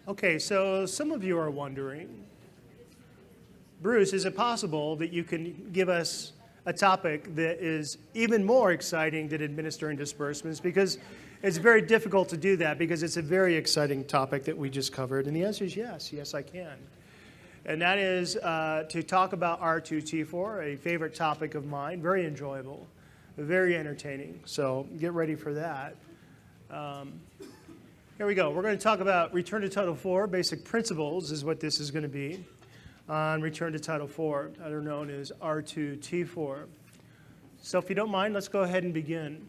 Okay, so some of you are wondering, Bruce, is it possible that you can give us a topic that is even more exciting than administering disbursements? Because it's very difficult to do that because it's a very exciting topic that we just covered. And the answer is yes, yes I can. And that is to talk about R2T4, a favorite topic of mine, very enjoyable, very entertaining. So get ready for that. Here we go. We're going to talk about Return to Title IV. Basic principles is what this is going to be on Return to Title IV, better known as R2T4. So if you don't mind, let's go ahead and begin.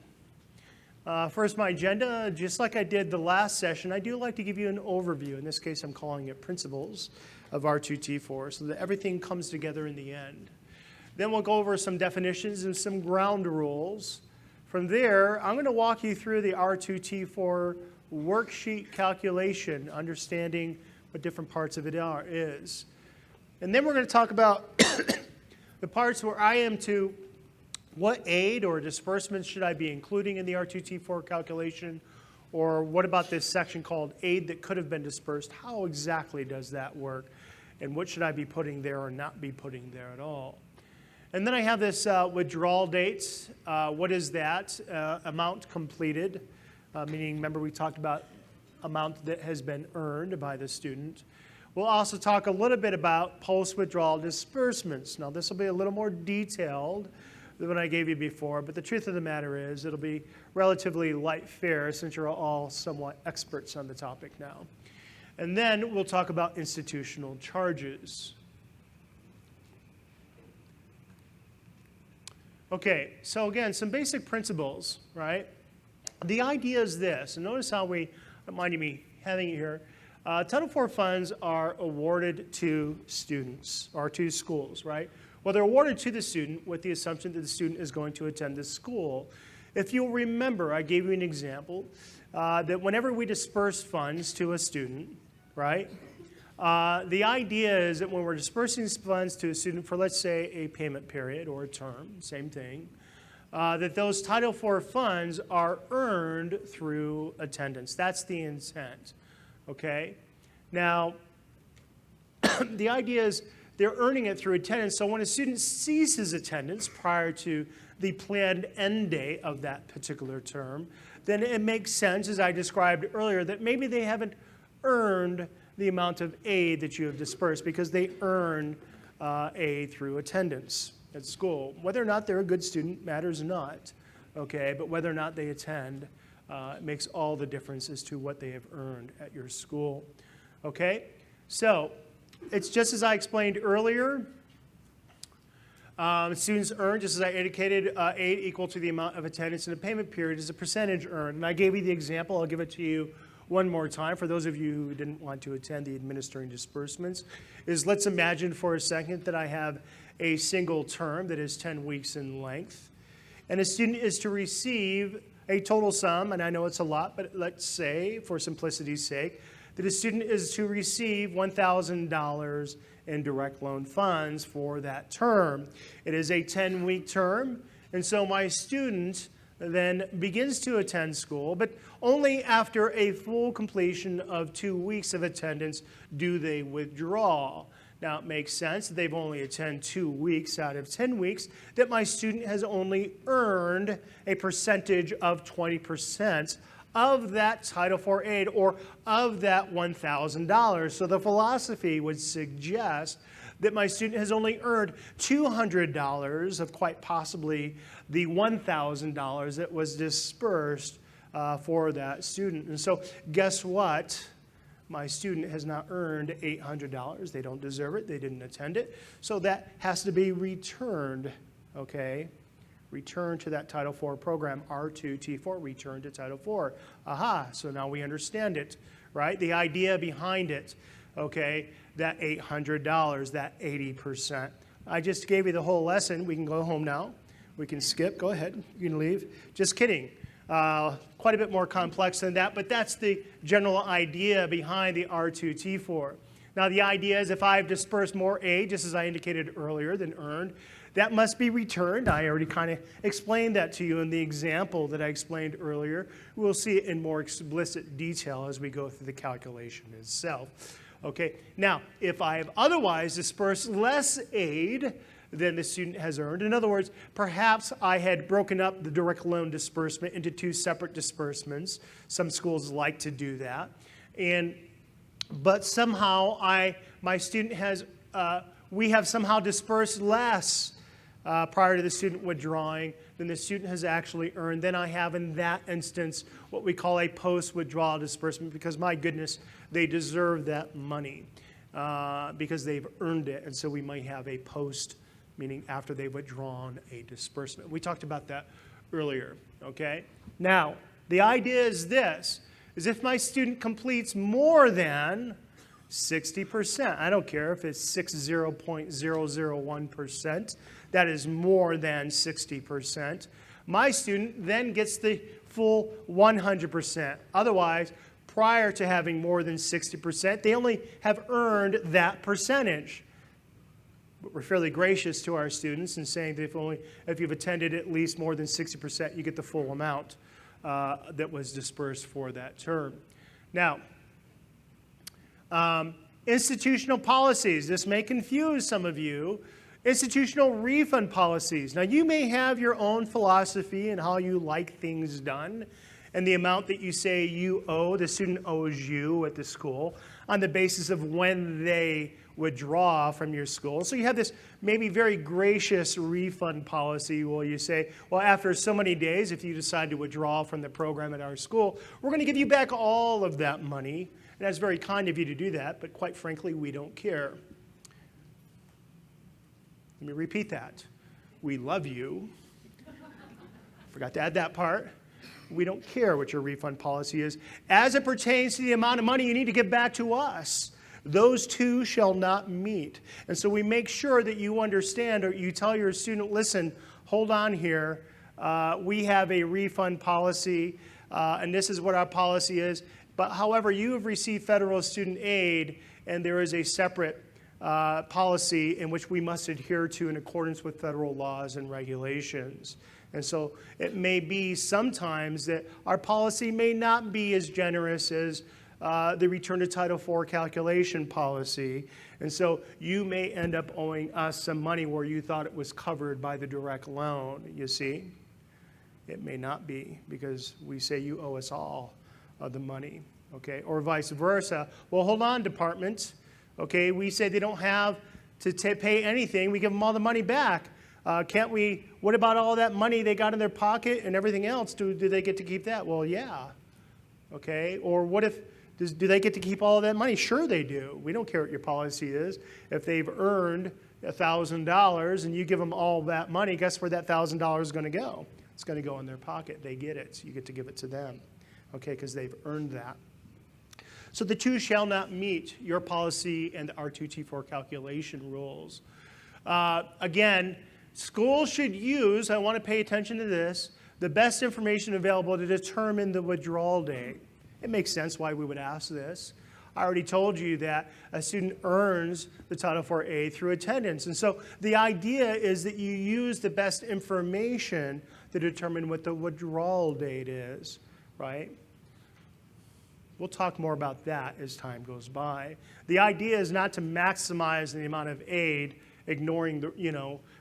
First, my agenda, just like I did the last session, I do like to give you an overview. In this case, I'm calling it principles of R2T4, so that everything comes together in the end. Then we'll go over some definitions and some ground rules. From there, I'm going to walk you through the R2T4 worksheet calculation, understanding what different parts of it is. And then we're going to talk about the parts where I am to what aid or disbursements should I be including in the R2T4 calculation, or what about this section called aid that could have been dispersed? How exactly does that work? And what should I be putting there or not be putting there at all? And then I have this withdrawal dates. What is that? Amount completed, meaning, remember we talked about amount that has been earned by the student. We'll also talk a little bit about post-withdrawal disbursements. Now this will be a little more detailed than what I gave you before, but the truth of the matter is it'll be relatively light fare since you're all somewhat experts on the topic now. And then we'll talk about institutional charges. Okay, so again, some basic principles, right? The idea is this, and notice how we, don't mind me having it here, Title IV funds are awarded to students, or to schools, right? Well, they're awarded to the student with the assumption that the student is going to attend this school. If you'll remember, I gave you an example, that whenever we disperse funds to a student, right, the idea is that when we're dispersing funds to a student for, let's say, a payment period or a term, same thing, that those Title IV funds are earned through attendance. That's the intent, okay? Now, the idea is they're earning it through attendance, so when a student ceases attendance prior to the planned end date of that particular term, then it makes sense, as I described earlier, that maybe they haven't earned the amount of aid that you have dispersed because they earn aid through attendance at school. Whether or not they're a good student matters not, okay? But whether or not they attend makes all the difference as to what they have earned at your school, okay? So it's just as I explained earlier. Students earn, just as I indicated, aid equal to the amount of attendance in a payment period is a percentage earned. And I gave you the example. I'll give it to you one more time for those of you who didn't want to attend the administering disbursements. Is let's imagine for a second that I have a single term that is 10 weeks in length. And a student is to receive a total sum, and I know it's a lot, but let's say, for simplicity's sake, that a student is to receive $1,000 in direct loan funds for that term. It is a 10-week term, and so my student then begins to attend school, but only after a full completion of 2 weeks of attendance do they withdraw. Now, it makes sense that they've only attended 2 weeks out of 10 weeks, that my student has only earned a percentage of 20% of that Title IV aid, or of that $1,000. So the philosophy would suggest that my student has only earned $200 of quite possibly the $1,000 that was dispersed for that student. And so guess what? My student has not earned $800. They don't deserve it. They didn't attend it. So that has to be returned, okay? Return to that Title IV program, R2T4, return to Title IV. Aha, so now we understand it, right? The idea behind it, okay, that $800, that 80%. I just gave you the whole lesson. We can go home now. We can skip. Go ahead. You can leave. Just kidding. Quite a bit more complex than that, but that's the general idea behind the R2T4. Now, the idea is if I've dispersed more aid, just as I indicated earlier, than earned, that must be returned. I already kind of explained that to you in the example that I explained earlier. We'll see it in more explicit detail as we go through the calculation itself. Okay, now, if I have otherwise dispersed less aid than the student has earned, in other words, perhaps I had broken up the direct loan disbursement into two separate disbursements. Some schools like to do that. But somehow my student has, we have somehow dispersed less prior to the student withdrawing than the student has actually earned. Then I have in that instance what we call a post-withdrawal disbursement, because my goodness, they deserve that money because they've earned it. And so we might have a post, meaning after they've withdrawn, a disbursement. We talked about that earlier, okay? Now, the idea is this, is if my student completes more than 60%, I don't care if it's 60.001%, that is more than 60%, my student then gets the full 100%. Otherwise, prior to having more than 60%, they only have earned that percentage. But we're fairly gracious to our students in saying that if you've attended at least more than 60%, you get the full amount that was dispersed for that term. Now, institutional policies. This may confuse some of you. Institutional refund policies. Now, you may have your own philosophy and how you like things done, and the amount that you say you owe, the student owes you at the school, on the basis of when they withdraw from your school. So you have this maybe very gracious refund policy where you say, well, after so many days, if you decide to withdraw from the program at our school, we're going to give you back all of that money. And that's very kind of you to do that, but quite frankly, we don't care. Let me repeat that. We love you. Forgot to add that part. We don't care what your refund policy is. As it pertains to the amount of money you need to give back to us, those two shall not meet. And so we make sure that you understand, or you tell your student, listen, hold on here. We have a refund policy, and this is what our policy is. But however, you have received federal student aid, and there is a separate policy in which we must adhere to in accordance with federal laws and regulations. And so it may be sometimes that our policy may not be as generous as the return to Title IV calculation policy. And so you may end up owing us some money where you thought it was covered by the direct loan, you see. It may not be, because we say you owe us all of the money, okay? Or vice versa. Well, hold on, department. Okay, we say they don't have to pay anything. We give them all the money back. Can't we, what about all that money they got in their pocket and everything else? Do they get to keep that? Well, yeah. Okay, or what if, do they get to keep all of that money? Sure they do. We don't care what your policy is. If they've earned $1,000 and you give them all that money, guess where that $1,000 is going to go? It's going to go in their pocket. They get it, so you get to give it to them, okay, because they've earned that. So the two shall not meet, your policy and the R2T4 calculation rules. Again, schools should use, I want to pay attention to this, the best information available to determine the withdrawal date. It makes sense why we would ask this. I already told you that a student earns the Title IV-A through attendance. And so the idea is that you use the best information to determine what the withdrawal date is, right? We'll talk more about that as time goes by. The idea is not to maximize the amount of aid, ignoring the,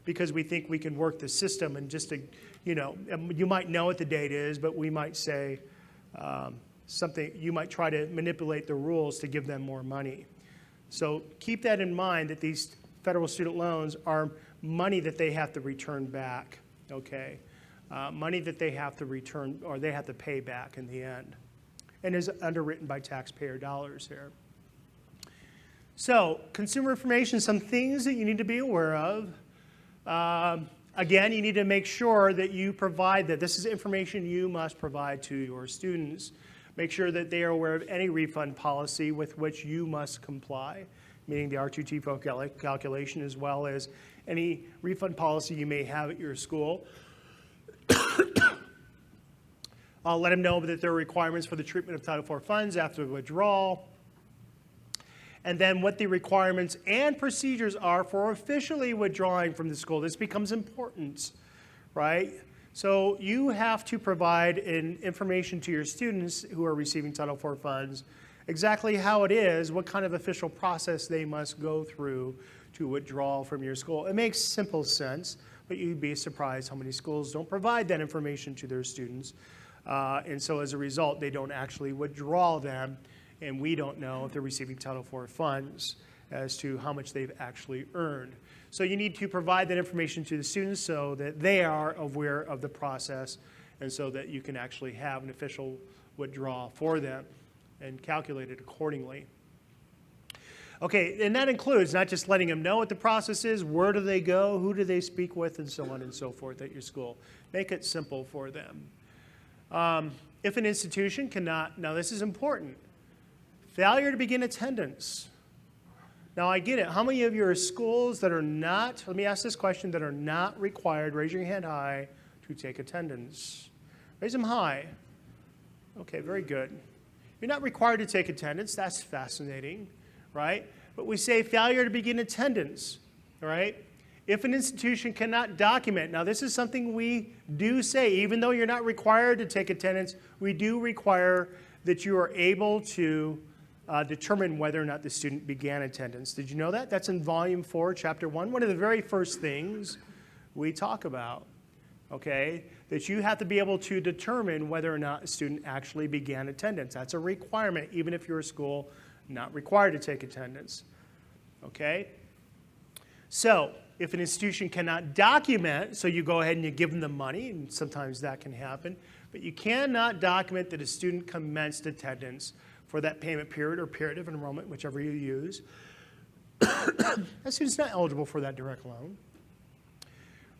because we think we can work the system and just to, you might know what the date is, but we might say something, you might try to manipulate the rules to give them more money. So keep that in mind, that these federal student loans are money that they have to return back, okay? Money that they have to return, or they have to pay back in the end, and is underwritten by taxpayer dollars here. So, consumer information, some things that you need to be aware of. Again, you need to make sure that you provide that. This is information you must provide to your students. Make sure that they are aware of any refund policy with which you must comply, meaning the R2T4 calculation, as well as any refund policy you may have at your school. Let them know that there are requirements for the treatment of Title IV funds after the withdrawal. and then what the requirements and procedures are for officially withdrawing from the school. This becomes important, right? So you have to provide information to your students who are receiving Title IV funds exactly how it is, what kind of official process they must go through to withdraw from your school. It makes simple sense, but you'd be surprised how many schools don't provide that information to their students. And so as a result, they don't actually withdraw them, and we don't know if they're receiving Title IV funds as to how much they've actually earned. So you need to provide that information to the students so that they are aware of the process and so that you can actually have an official withdrawal for them and calculate it accordingly. Okay, and that includes not just letting them know what the process is, where do they go, who do they speak with, and so on and so forth at your school. Make it simple for them. If an institution cannot, now this is important, failure to begin attendance. Now I get it. How many of your schools that are not, let me ask this question, that are not required, raise your hand high, to take attendance? Raise them high. Okay, very good. You're not required to take attendance. That's fascinating, right? But we say failure to begin attendance, right? If an institution cannot document, now this is something we do say, even though you're not required to take attendance, we do require that you are able to determine whether or not the student began attendance. Did you know that? That's in Volume 4, Chapter 1. One of the very first things we talk about, okay, that you have to be able to determine whether or not a student actually began attendance. That's a requirement, even if you're a school not required to take attendance, okay? So if an institution cannot document, so you go ahead and you give them the money, and sometimes that can happen, but you cannot document that a student commenced attendance for that payment period or period of enrollment, whichever you use, that student's not eligible for that direct loan,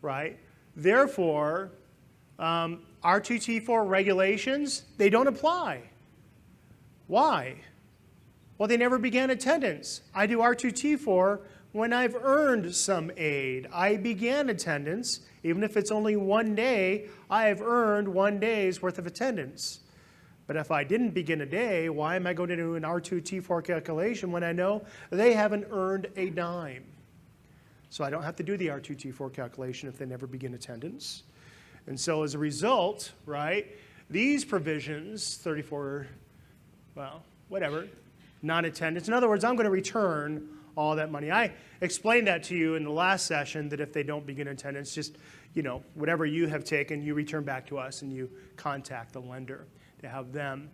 right? Therefore, R2T4 regulations, they don't apply. Why? Well, they never began attendance. I do R2T4 when I've earned some aid. I began attendance, even if it's only 1 day, I have earned 1 day's worth of attendance. But if I didn't begin a day, why am I going to do an R2T4 calculation when I know they haven't earned a dime? So I don't have to do the R2T4 calculation if they never begin attendance. And so as a result, right, these provisions, 34, well, whatever, non-attendance. In other words, I'm going to return all that money. I explained that to you in the last session, that if they don't begin attendance, just, you know, whatever you have taken, you return back to us and you contact the lender to have them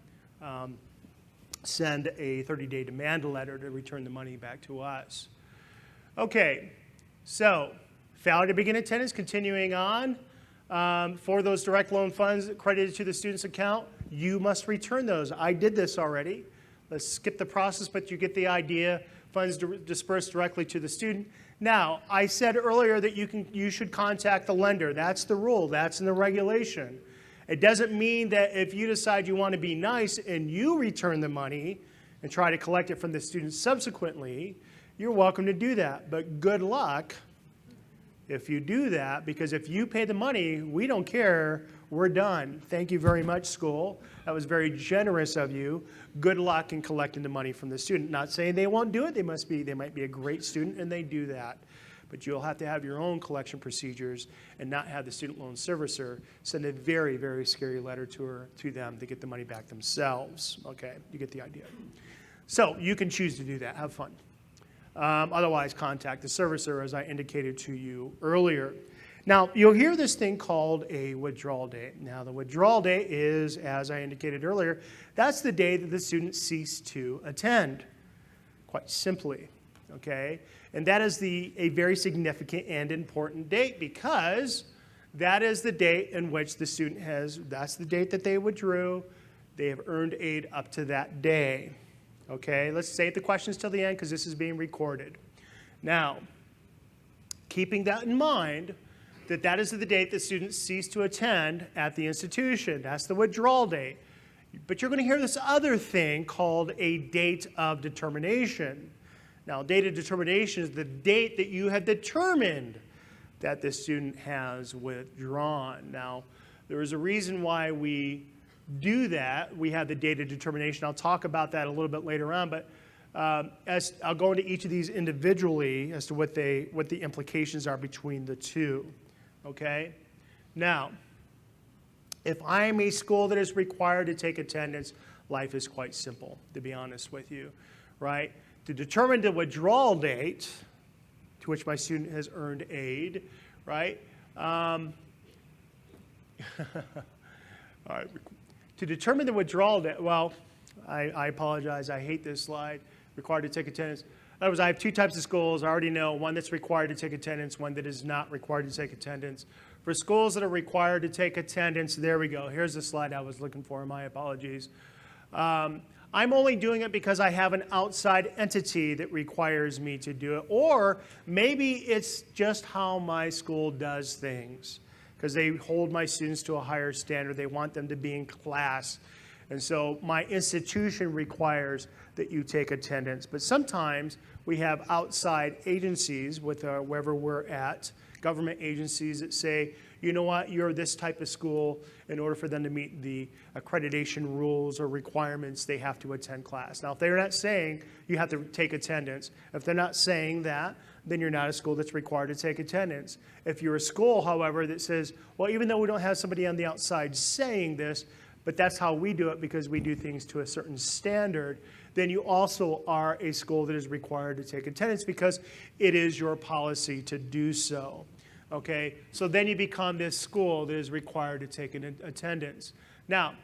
send a 30-day demand letter to return the money back to us. Okay, so failure to begin attendance, continuing on. For those direct loan funds credited to the student's account, you must return those. I did this already. Let's skip the process, but you get the idea. Funds dispersed directly to the student. Now, I said earlier that you should contact the lender. That's the rule. That's in the regulation. It doesn't mean that if you decide you want to be nice and you return the money and try to collect it from the student subsequently, you're welcome to do that. But good luck if you do that, because if you pay the money, we don't care. We're done. Thank you very much, school. That was very generous of you. Good luck in collecting the money from the student. Not saying they won't do it. They might be a great student and they do that. But you'll have to have your own collection procedures and not have the student loan servicer send a very, very scary letter to them to get the money back themselves. Okay, you get the idea. So you can choose to do that. Have fun. Otherwise, contact the servicer, as I indicated to you earlier. Now, you'll hear this thing called a withdrawal date. Now, the withdrawal date is, as I indicated earlier, that's the day that the student ceased to attend, quite simply, okay? And that is a very significant and important date, because that is the date in which the student that's the date that they withdrew. They have earned aid up to that day, okay? Let's save the questions till the end, because this is being recorded. Now, keeping that in mind, that is the date that students cease to attend at the institution. That's the withdrawal date. But you're going to hear this other thing called a date of determination. Now, date of determination is the date that you have determined that the student has withdrawn. Now, there is a reason why we do that. We have the date of determination. I'll talk about that a little bit later on, but As I'll go into each of these individually as to what the implications are between the two, okay? Now, if I am a school that is required to take attendance, life is quite simple, to be honest with you, right? To determine the withdrawal date to which my student has earned aid, right? All right. To determine the withdrawal date, well, I apologize, I hate this slide, required to take attendance. In other words, I have two types of schools. I already know one that's required to take attendance, one that is not required to take attendance. For schools that are required to take attendance, there we go. Here's the slide I was looking for, my apologies. I'm only doing it because I have an outside entity that requires me to do it, or maybe it's just how my school does things, because they hold my students to a higher standard. They want them to be in class. And so my institution requires that you take attendance. But sometimes we have outside agencies with wherever we're at, government agencies that say, you know what, you're this type of school. In order for them to meet the accreditation rules or requirements, they have to attend class. Now, if they're not saying you have to take attendance, if they're not saying that, then you're not a school that's required to take attendance. If you're a school, however, that says, well, even though we don't have somebody on the outside saying this, but that's how we do it because we do things to a certain standard, then you also are a school that is required to take attendance because it is your policy to do so. Okay, so then you become this school that is required to take an attendance. Now,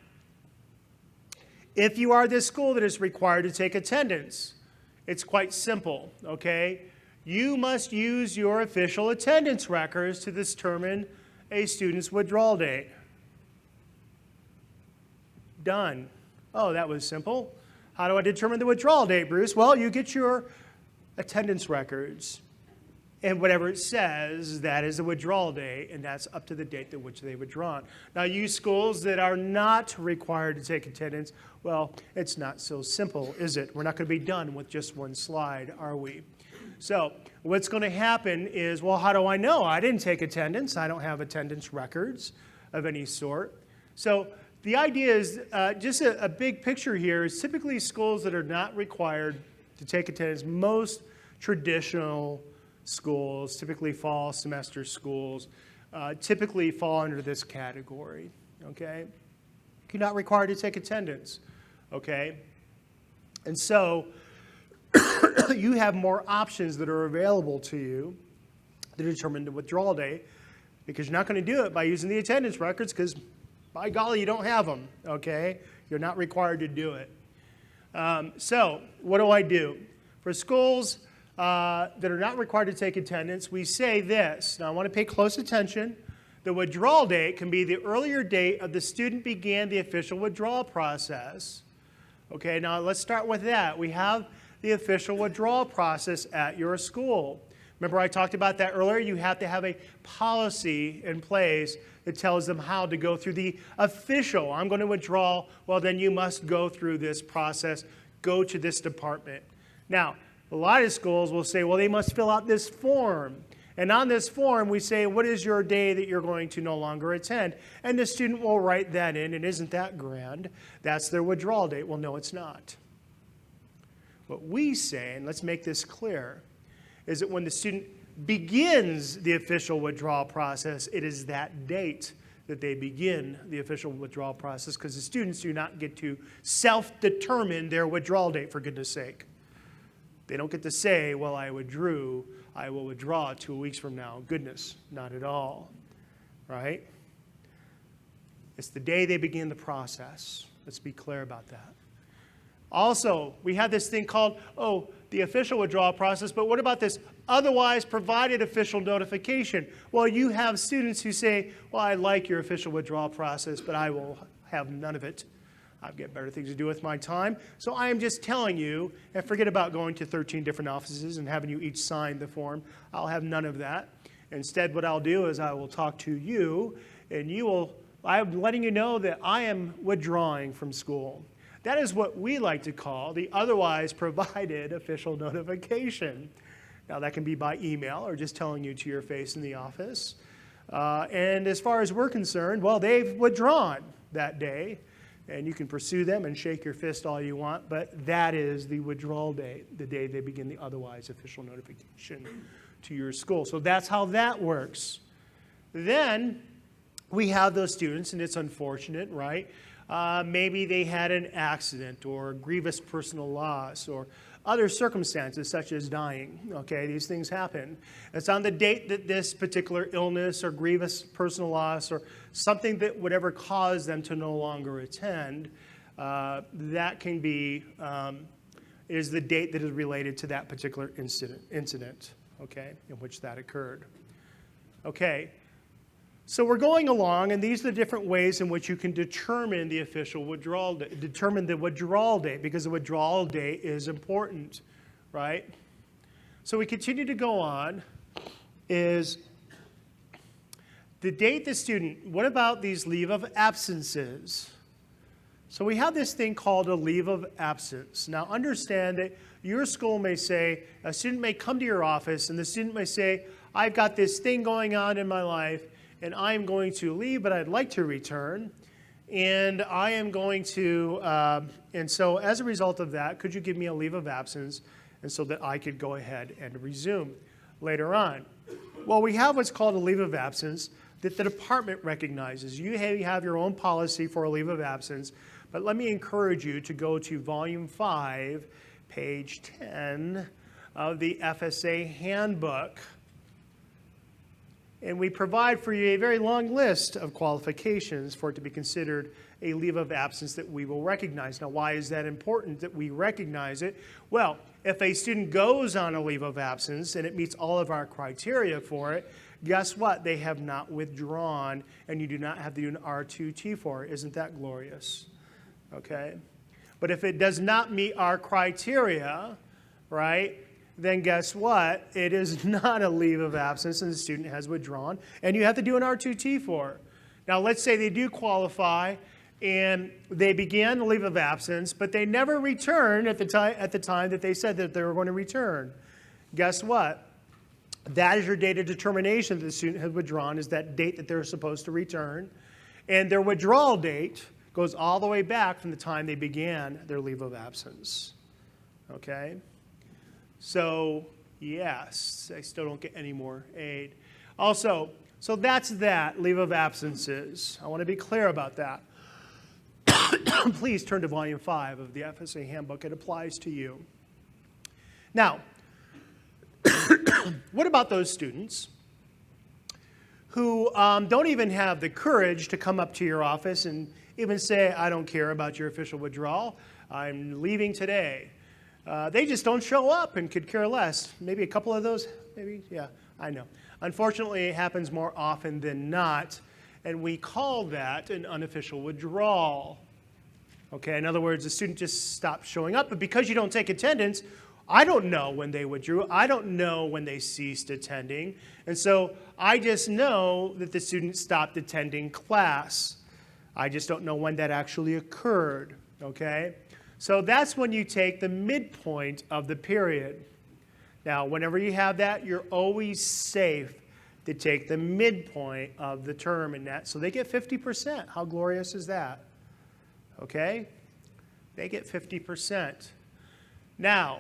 if you are this school that is required to take attendance, it's quite simple, okay? You must use your official attendance records to determine a student's withdrawal date. Done. Oh, that was simple. How do I determine the withdrawal date, Bruce? Well, you get your attendance records. And whatever it says, that is the withdrawal date, and that's up to the date at which they withdrawn. Now, you schools that are not required to take attendance, well, it's not so simple, is it? We're not going to be done with just one slide, are we? So what's going to happen is, well, how do I know? I didn't take attendance. I don't have attendance records of any sort. So the idea is, just a big picture here is typically schools that are not required to take attendance, most traditional schools, typically fall semester schools, typically fall under this category, okay? You're not required to take attendance, okay? And so you have more options that are available to you to determine the withdrawal date, because you're not going to do it by using the attendance records because, by golly, you don't have them, okay? You're not required to do it. So what do I do? For schools that are not required to take attendance, we say this. Now, I want to pay close attention. The withdrawal date can be the earlier date of the student began the official withdrawal process. Okay, now let's start with that. We have the official withdrawal process at your school. Remember I talked about that earlier? You have to have a policy in place that tells them how to go through the official. I'm going to withdraw. Well, then you must go through this process. Go to this department. Now, a lot of schools will say, well, they must fill out this form. And on this form, we say, what is your day that you're going to no longer attend? And the student will write that in, and isn't that grand? That's their withdrawal date. Well, no, it's not. What we say, and let's make this clear, is that when the student begins the official withdrawal process, it is that date that they begin the official withdrawal process, because the students do not get to self-determine their withdrawal date, for goodness sake. They don't get to say, well, I will withdraw 2 weeks from now. Goodness, not at all, right? It's the day they begin the process. Let's be clear about that. Also, we have this thing called, the official withdrawal process, but what about this otherwise provided official notification? Well, you have students who say, well, I like your official withdrawal process, but I will have none of it. I've got better things to do with my time. So I am just telling you, and forget about going to 13 different offices and having you each sign the form. I'll have none of that. Instead, what I'll do is I will talk to you, and I'm letting you know that I am withdrawing from school. That is what we like to call the otherwise provided official notification. Now, that can be by email or just telling you to your face in the office. And as far as we're concerned, well, they've withdrawn that day. And you can pursue them and shake your fist all you want, but that is the withdrawal date, the day they begin the otherwise official notification to your school. So that's how that works. Then we have those students, and it's unfortunate, right? Maybe they had an accident or grievous personal loss or other circumstances such as dying. Okay, these things happen. It's on the date that this particular illness or grievous personal loss or something that would ever cause them to no longer attend, that can be, is the date that is related to that particular incident, okay, in which that occurred. Okay. So we're going along, and these are the different ways in which you can determine the official withdrawal date, determine the withdrawal date, because the withdrawal date is important, right? So we continue to go on, is the date the student, what about these leave of absences? So we have this thing called a leave of absence. Now understand that your school may say, a student may come to your office, and the student may say, I've got this thing going on in my life, and I'm going to leave, but I'd like to return. And I am going to, and so as a result of that, could you give me a leave of absence, and so that I could go ahead and resume later on? Well, we have what's called a leave of absence that the department recognizes. You have your own policy for a leave of absence, but let me encourage you to go to volume 5, page 10 of the FSA handbook. And we provide for you a very long list of qualifications for it to be considered a leave of absence that we will recognize. Now, why is that important that we recognize it? Well, if a student goes on a leave of absence and it meets all of our criteria for it, guess what? They have not withdrawn, and you do not have to do an R2T4. Isn't that glorious? Okay? But if it does not meet our criteria, right, then guess what? It is not a leave of absence and the student has withdrawn, and you have to do an R2T4. Now, let's say they do qualify and they began the leave of absence, but they never returned at the time that they said that they were going to return. Guess what? That is your date of determination that the student has withdrawn, is that date that they're supposed to return. And their withdrawal date goes all the way back from the time they began their leave of absence. Okay? So, yes, I still don't get any more aid. Also, so that's that, leave of absences. I want to be clear about that. Please turn to volume 5 of the FSA handbook. It applies to you. Now, what about those students who don't even have the courage to come up to your office and even say, I don't care about your official withdrawal, I'm leaving today. They just don't show up and could care less. Maybe a couple of those, maybe, yeah, I know. Unfortunately, it happens more often than not, and we call that an unofficial withdrawal. Okay, in other words, the student just stopped showing up, but because you don't take attendance, I don't know when they withdrew. I don't know when they ceased attending, and so I just know that the student stopped attending class. I just don't know when that actually occurred, okay? So that's when you take the midpoint of the period. Now, whenever you have that, you're always safe to take the midpoint of the term in that. So they get 50%. How glorious is that? Okay? They get 50%. Now,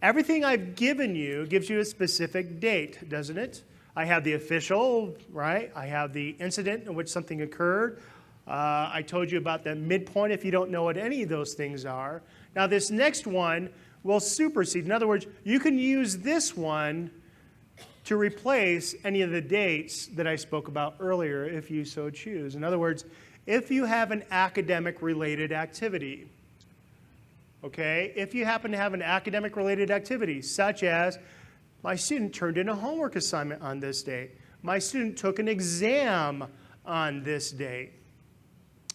everything I've given you gives you a specific date, doesn't it? I have the official, right? I have the incident in which something occurred. I told you about the midpoint if you don't know what any of those things are. Now, this next one will supersede. In other words, you can use this one to replace any of the dates that I spoke about earlier if you so choose. In other words, if you have an academic-related activity, okay, if you happen to have an academic-related activity, such as my student turned in a homework assignment on this date, my student took an exam on this date,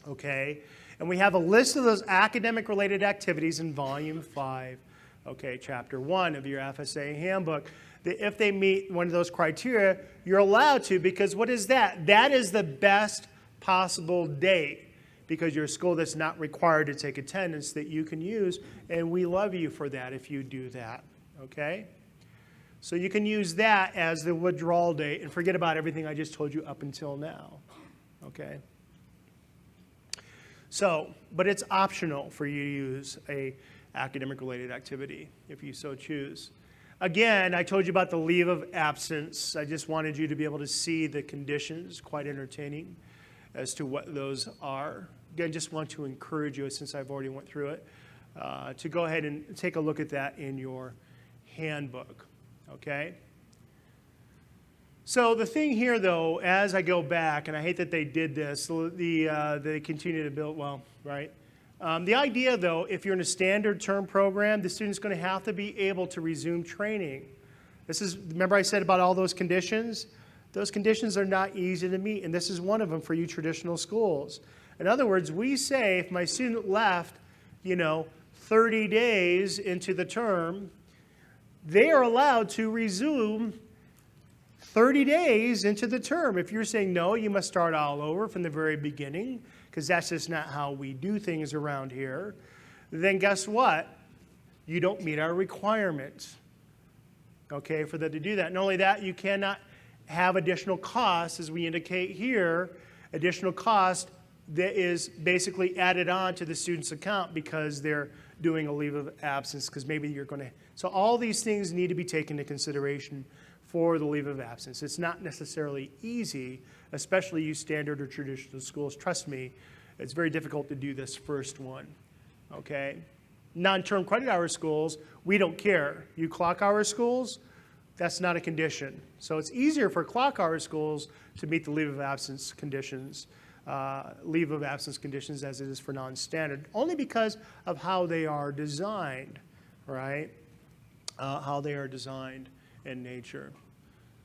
okay? And we have a list of those academic-related activities in Volume 5, okay, Chapter 1 of your FSA handbook. That if they meet one of those criteria, you're allowed to, because what is that? That is the best possible date, because you're a school that's not required to take attendance that you can use, and we love you for that if you do that, okay? So you can use that as the withdrawal date and forget about everything I just told you up until now, okay? But it's optional for you to use a academic-related activity if you so choose. Again, I told you about the leave of absence. I just wanted you to be able to see the conditions, quite entertaining as to what those are. Again, just want to encourage you, since I've already went through it, to go ahead and take a look at that in your handbook, okay? So the thing here, though, as I go back, and I hate that they did this, they continue to build, well, right? The idea, though, if you're in a standard term program, the student's going to have to be able to resume training. Remember I said about all those conditions? Those conditions are not easy to meet, and this is one of them for you traditional schools. In other words, we say if my student left, 30 days into the term, they are allowed to resume 30 days into the term. If you're saying no, you must start all over from the very beginning, because that's just not how we do things around here, then guess what? You don't meet our requirements, okay, for them to do that. Not only that, you cannot have additional costs, as we indicate here, additional cost that is basically added on to the student's account because they're doing a leave of absence, because maybe you're going to. So all these things need to be taken into consideration for the leave of absence. It's not necessarily easy, especially you standard or traditional schools. Trust me, it's very difficult to do this first one, okay? Non-term credit hour schools, we don't care. You clock hour schools, that's not a condition. So it's easier for clock hour schools to meet the leave of absence conditions, as it is for non-standard, only because of how they are designed, right? How they are designed in nature.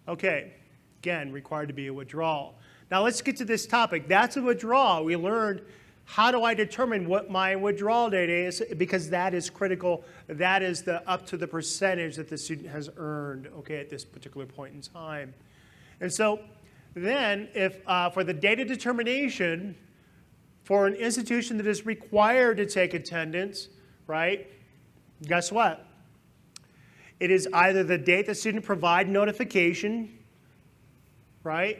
Okay, again, required to be a withdrawal. Now let's get to this topic. That's a withdrawal. We learned how do I determine what my withdrawal date is, because that is critical. That is up to the percentage that the student has earned, okay, at this particular point in time. And so then if for the date of determination for an institution that is required to take attendance, right, guess what? It is either the date the student provided notification, right,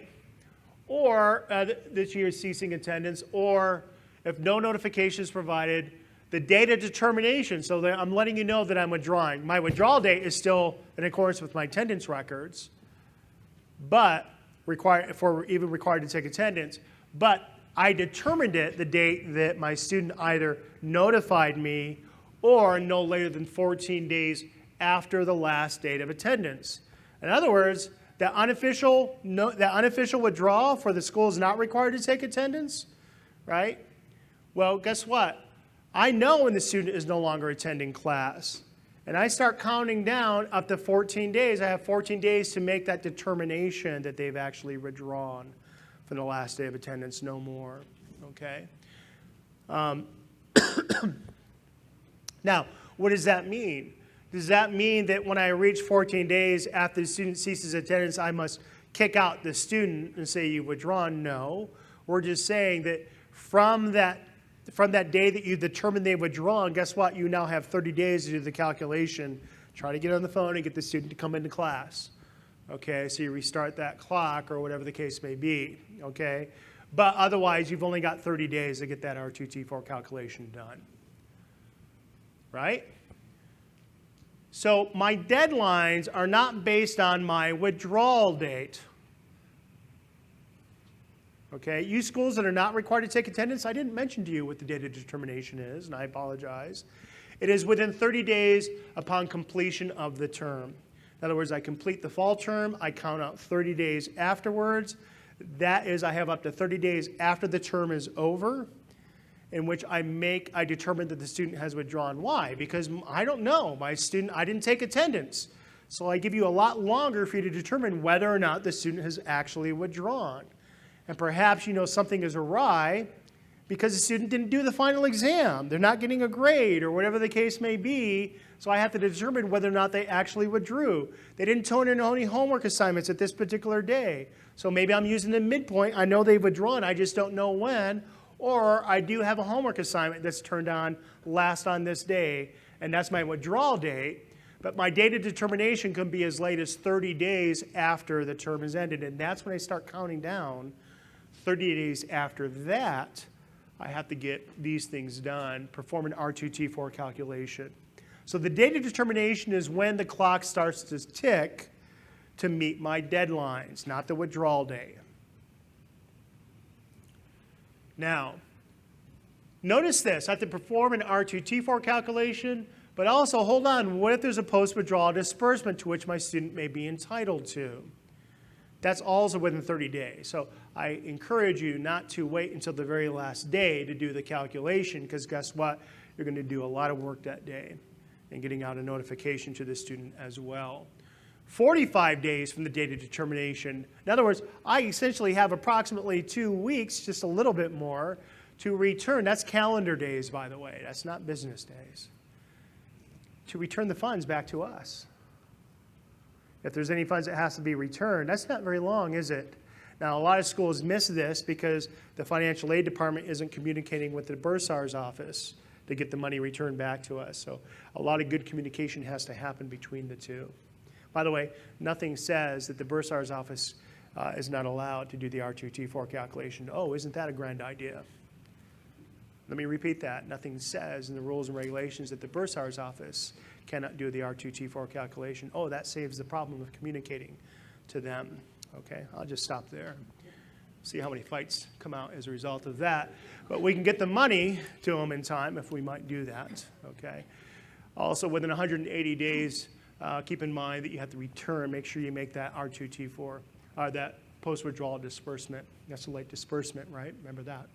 or that you are ceasing attendance, or if no notification is provided, the date of determination. So that I'm letting you know that I'm withdrawing. My withdrawal date is still in accordance with my attendance records, but required to take attendance. But I determined it the date that my student either notified me or no later than 14 days after the last date of attendance. In other words, that unofficial withdrawal for the school is not required to take attendance, right? Well, guess what? I know when the student is no longer attending class, and I start counting down up to 14 days. I have 14 days to make that determination that they've actually withdrawn from the last day of attendance, no more, okay? Now, what does that mean? Does that mean that when I reach 14 days after the student ceases attendance, I must kick out the student and say you've withdrawn? No. We're just saying that from that day that you determine they've withdrawn, guess what? You now have 30 days to do the calculation. Try to get on the phone and get the student to come into class. Okay, so you restart that clock or whatever the case may be, okay? But otherwise, you've only got 30 days to get that R2T4 calculation done, right? So my deadlines are not based on my withdrawal date. Okay, you schools that are not required to take attendance, I didn't mention to you what the date of determination is, and I apologize. It is within 30 days upon completion of the term. In other words, I complete the fall term, I count out 30 days afterwards. That is, I have up to 30 days after the term is over, in which I determine that the student has withdrawn. Why? Because I don't know. I didn't take attendance. So I give you a lot longer for you to determine whether or not the student has actually withdrawn. And perhaps you know something is awry because the student didn't do the final exam. They're not getting a grade or whatever the case may be. So I have to determine whether or not they actually withdrew. They didn't turn in any homework assignments at this particular day. So maybe I'm using the midpoint. I know they've withdrawn. I just don't know when. Or I do have a homework assignment that's turned on last on this day, and that's my withdrawal date. But my date of determination can be as late as 30 days after the term is ended, and that's when I start counting down 30 days after that I have to get these things done, perform an R2T4 calculation. So the date of determination is when the clock starts to tick to meet my deadlines, not the withdrawal day. Now, notice this. I have to perform an R2T4 calculation, but also, hold on, what if there's a post-withdrawal disbursement to which my student may be entitled to? That's also within 30 days. So I encourage you not to wait until the very last day to do the calculation, because guess what? You're going to do a lot of work that day and getting out a notification to the student as well. 45 days from the date of determination. In other words, I essentially have approximately 2 weeks, just a little bit more, to return. That's calendar days, by the way. That's not business days. To return the funds back to us. If there's any funds that has to be returned, that's not very long, is it? Now, a lot of schools miss this because the financial aid department isn't communicating with the bursar's office to get the money returned back to us. So a lot of good communication has to happen between the two. By the way, nothing says that the bursar's office is not allowed to do the R2T4 calculation. Oh, isn't that a grand idea? Let me repeat that. Nothing says in the rules and regulations that the bursar's office cannot do the R2T4 calculation. Oh, that saves the problem of communicating to them. Okay, I'll just stop there. See how many fights come out as a result of that. But we can get the money to them in time if we might do that. Okay. Also, within 180 days, keep in mind that you have to return. Make sure you make that R2T4, that post-withdrawal disbursement. That's a late disbursement, right? Remember that.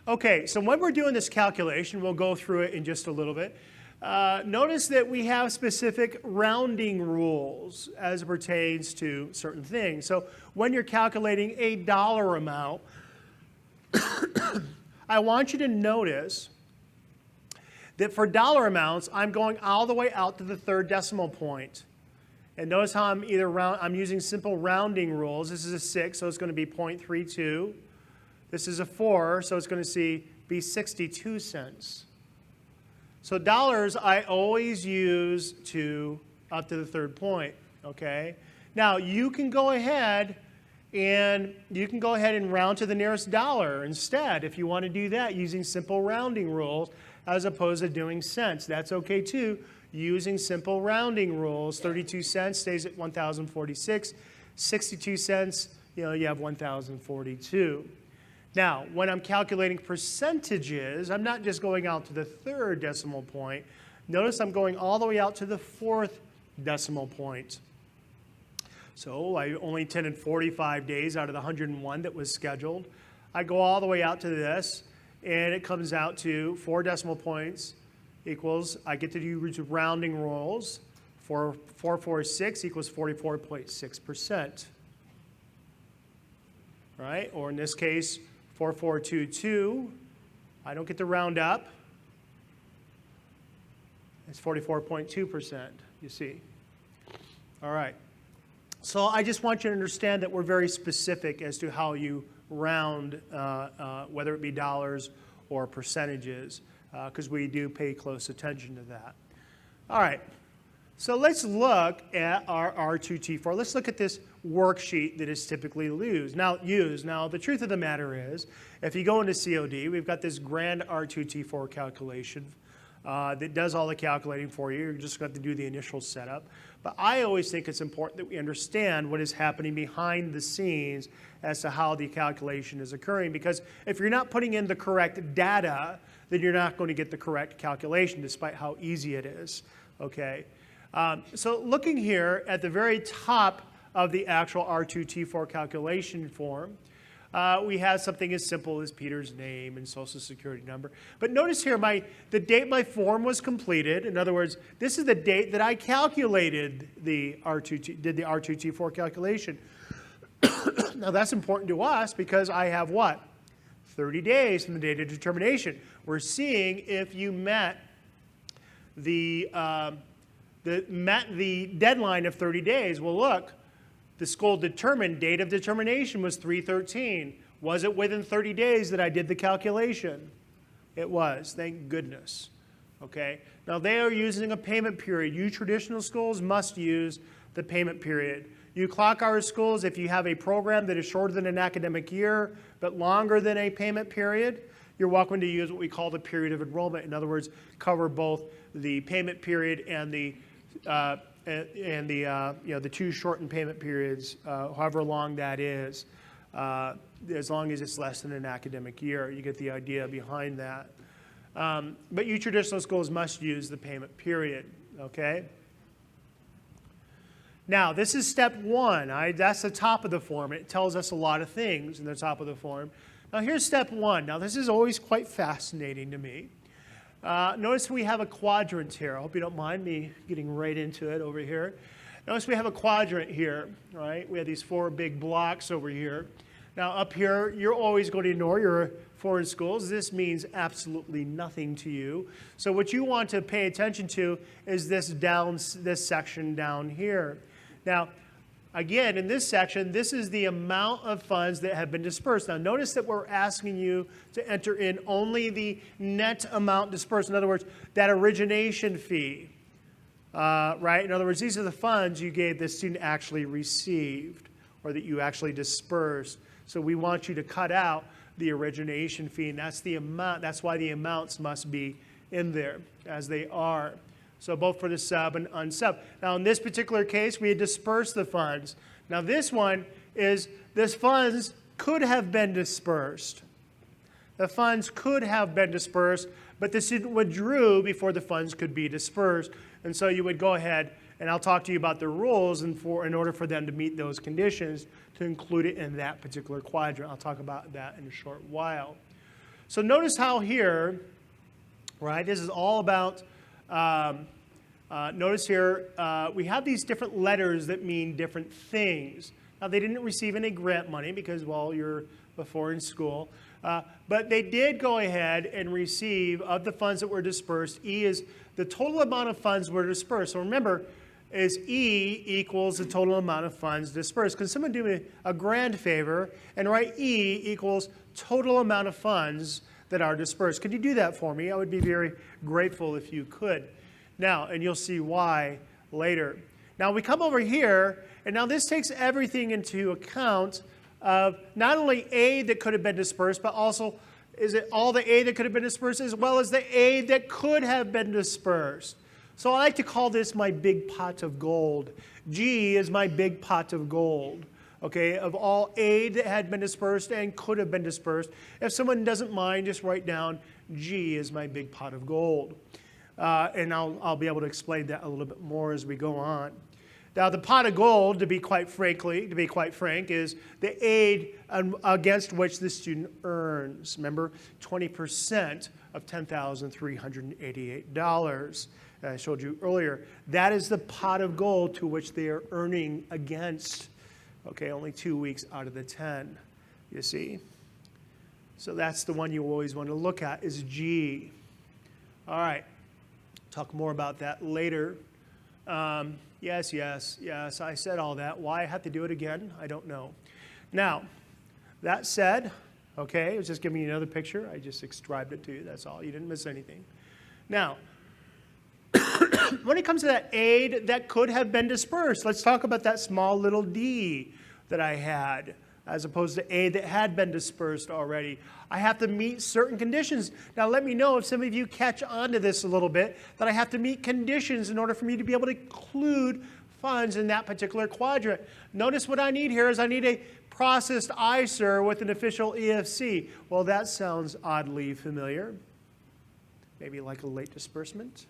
Okay, so when we're doing this calculation, we'll go through it in just a little bit. Notice that we have specific rounding rules as it pertains to certain things. So when you're calculating a dollar amount, I want you to notice that for dollar amounts, I'm going all the way out to the third decimal point. And notice how I'm using simple rounding rules. This is a 6, so it's going to be 0.32. This is a 4, so it's going to be 62 cents. So dollars I always use up to the third point, okay? Now you can go ahead and round to the nearest dollar instead if you want to do that using simple rounding rules as opposed to doing cents. That's okay too, using simple rounding rules. 32 cents stays at 1,046. 62 cents, you have 1,042. Now, when I'm calculating percentages, I'm not just going out to the third decimal point. Notice I'm going all the way out to the fourth decimal point. So I only intended 45 days out of the 101 that was scheduled. I go all the way out to this, and it comes out to 4 decimal points equals, I get to use rounding rules. 446 equals 44.6%. Right? Or in this case, 4422, I don't get to round up. It's 44.2%, you see. All right. So I just want you to understand that we're very specific as to how you round, whether it be dollars or percentages, because we do pay close attention to that. All right. So let's look at our R2T4. Let's look at this worksheet that is typically used. Now, the truth of the matter is, if you go into COD, we've got this grand R2T4 calculation that does all the calculating for you. You're just going to have to do the initial setup. But I always think it's important that we understand what is happening behind the scenes as to how the calculation is occurring. Because if you're not putting in the correct data, then you're not going to get the correct calculation, despite how easy it is. Okay. So looking here at the very top of the actual R2T4 calculation form, we have something as simple as Peter's name and social security number. But notice here the date my form was completed. In other words, this is the date that I calculated did the R2T4 calculation. Now that's important to us because I have what? 30 days from the date of determination. We're seeing if you met the deadline of 30 days. Well, look, the school determined date of determination was 3/13. Was it within 30 days that I did the calculation? It was, thank goodness. Okay, now they are using a payment period. You traditional schools must use the payment period. You clock hour schools, if you have a program that is shorter than an academic year, but longer than a payment period, you're welcome to use what we call the period of enrollment. In other words, cover both the payment period and the the two shortened payment periods, however long that is, as long as it's less than an academic year. You get the idea behind that. But you traditional schools must use the payment period, okay? Now, this is step one. That's the top of the form. It tells us a lot of things in the top of the form. Now, here's step one. Now, this is always quite fascinating to me. Notice we have a quadrant here. I hope you don't mind me getting right into it over here. Notice we have a quadrant here, right? We have these 4 big blocks over here. Now, up here, you're always going to ignore your foreign schools. This means absolutely nothing to you. So what you want to pay attention to is this section down here. Now, again, in this section, this is the amount of funds that have been dispersed. Now, notice that we're asking you to enter in only the net amount dispersed. In other words, that origination fee, right? In other words, these are the funds you gave the student actually received or that you actually dispersed. So we want you to cut out the origination fee, and that's the amount. That's why the amounts must be in there as they are. So both for the sub and unsub. Now, in this particular case, we had dispersed the funds. Now, this one is, this funds could have been dispersed. The funds could have been dispersed, but the student withdrew before the funds could be dispersed. And so you would go ahead, and I'll talk to you about the rules in order for them to meet those conditions to include it in that particular quadrant. I'll talk about that in a short while. So notice how here, right, this is all about, notice here, we have these different letters that mean different things. Now, they didn't receive any grant money because, well, you're a foreign school. But they did go ahead and receive, of the funds that were dispersed, E is the total amount of funds were dispersed. So remember, is E equals the total amount of funds dispersed. Can someone do me a grand favor and write E equals total amount of funds that are dispersed? Could you do that for me? I would be very grateful if you could. Now, and you'll see why later. Now, we come over here, and now this takes everything into account of not only aid that could have been dispersed, but also is it all the aid that could have been dispersed as well as the aid that could have been dispersed. So I like to call this my big pot of gold. G is my big pot of gold, okay, of all aid that had been dispersed and could have been dispersed. If someone doesn't mind, just write down G is my big pot of gold. And I'll be able to explain that a little bit more as we go on. Now, the pot of gold, to be quite frank, is the aid against which the student earns. Remember, 20% of $10,388. I showed you earlier. That is the pot of gold to which they are earning against. Okay, only 2 weeks out of the 10, you see. So that's the one you always want to look at is G. All right, talk more about that later. Yes, I said all that. Why I have to do it again, I don't know. Now, that said, okay, I was just giving you another picture. I just described it to you, that's all. You didn't miss anything. Now, when it comes to that aid that could have been dispersed, let's talk about that small little d that I had, as opposed to aid that had been dispersed already. I have to meet certain conditions. Now, let me know if some of you catch on to this a little bit, that I have to meet conditions in order for me to be able to include funds in that particular quadrant. Notice what I need here is I need a processed ISER with an official EFC. Well, that sounds oddly familiar. Maybe like a late disbursement.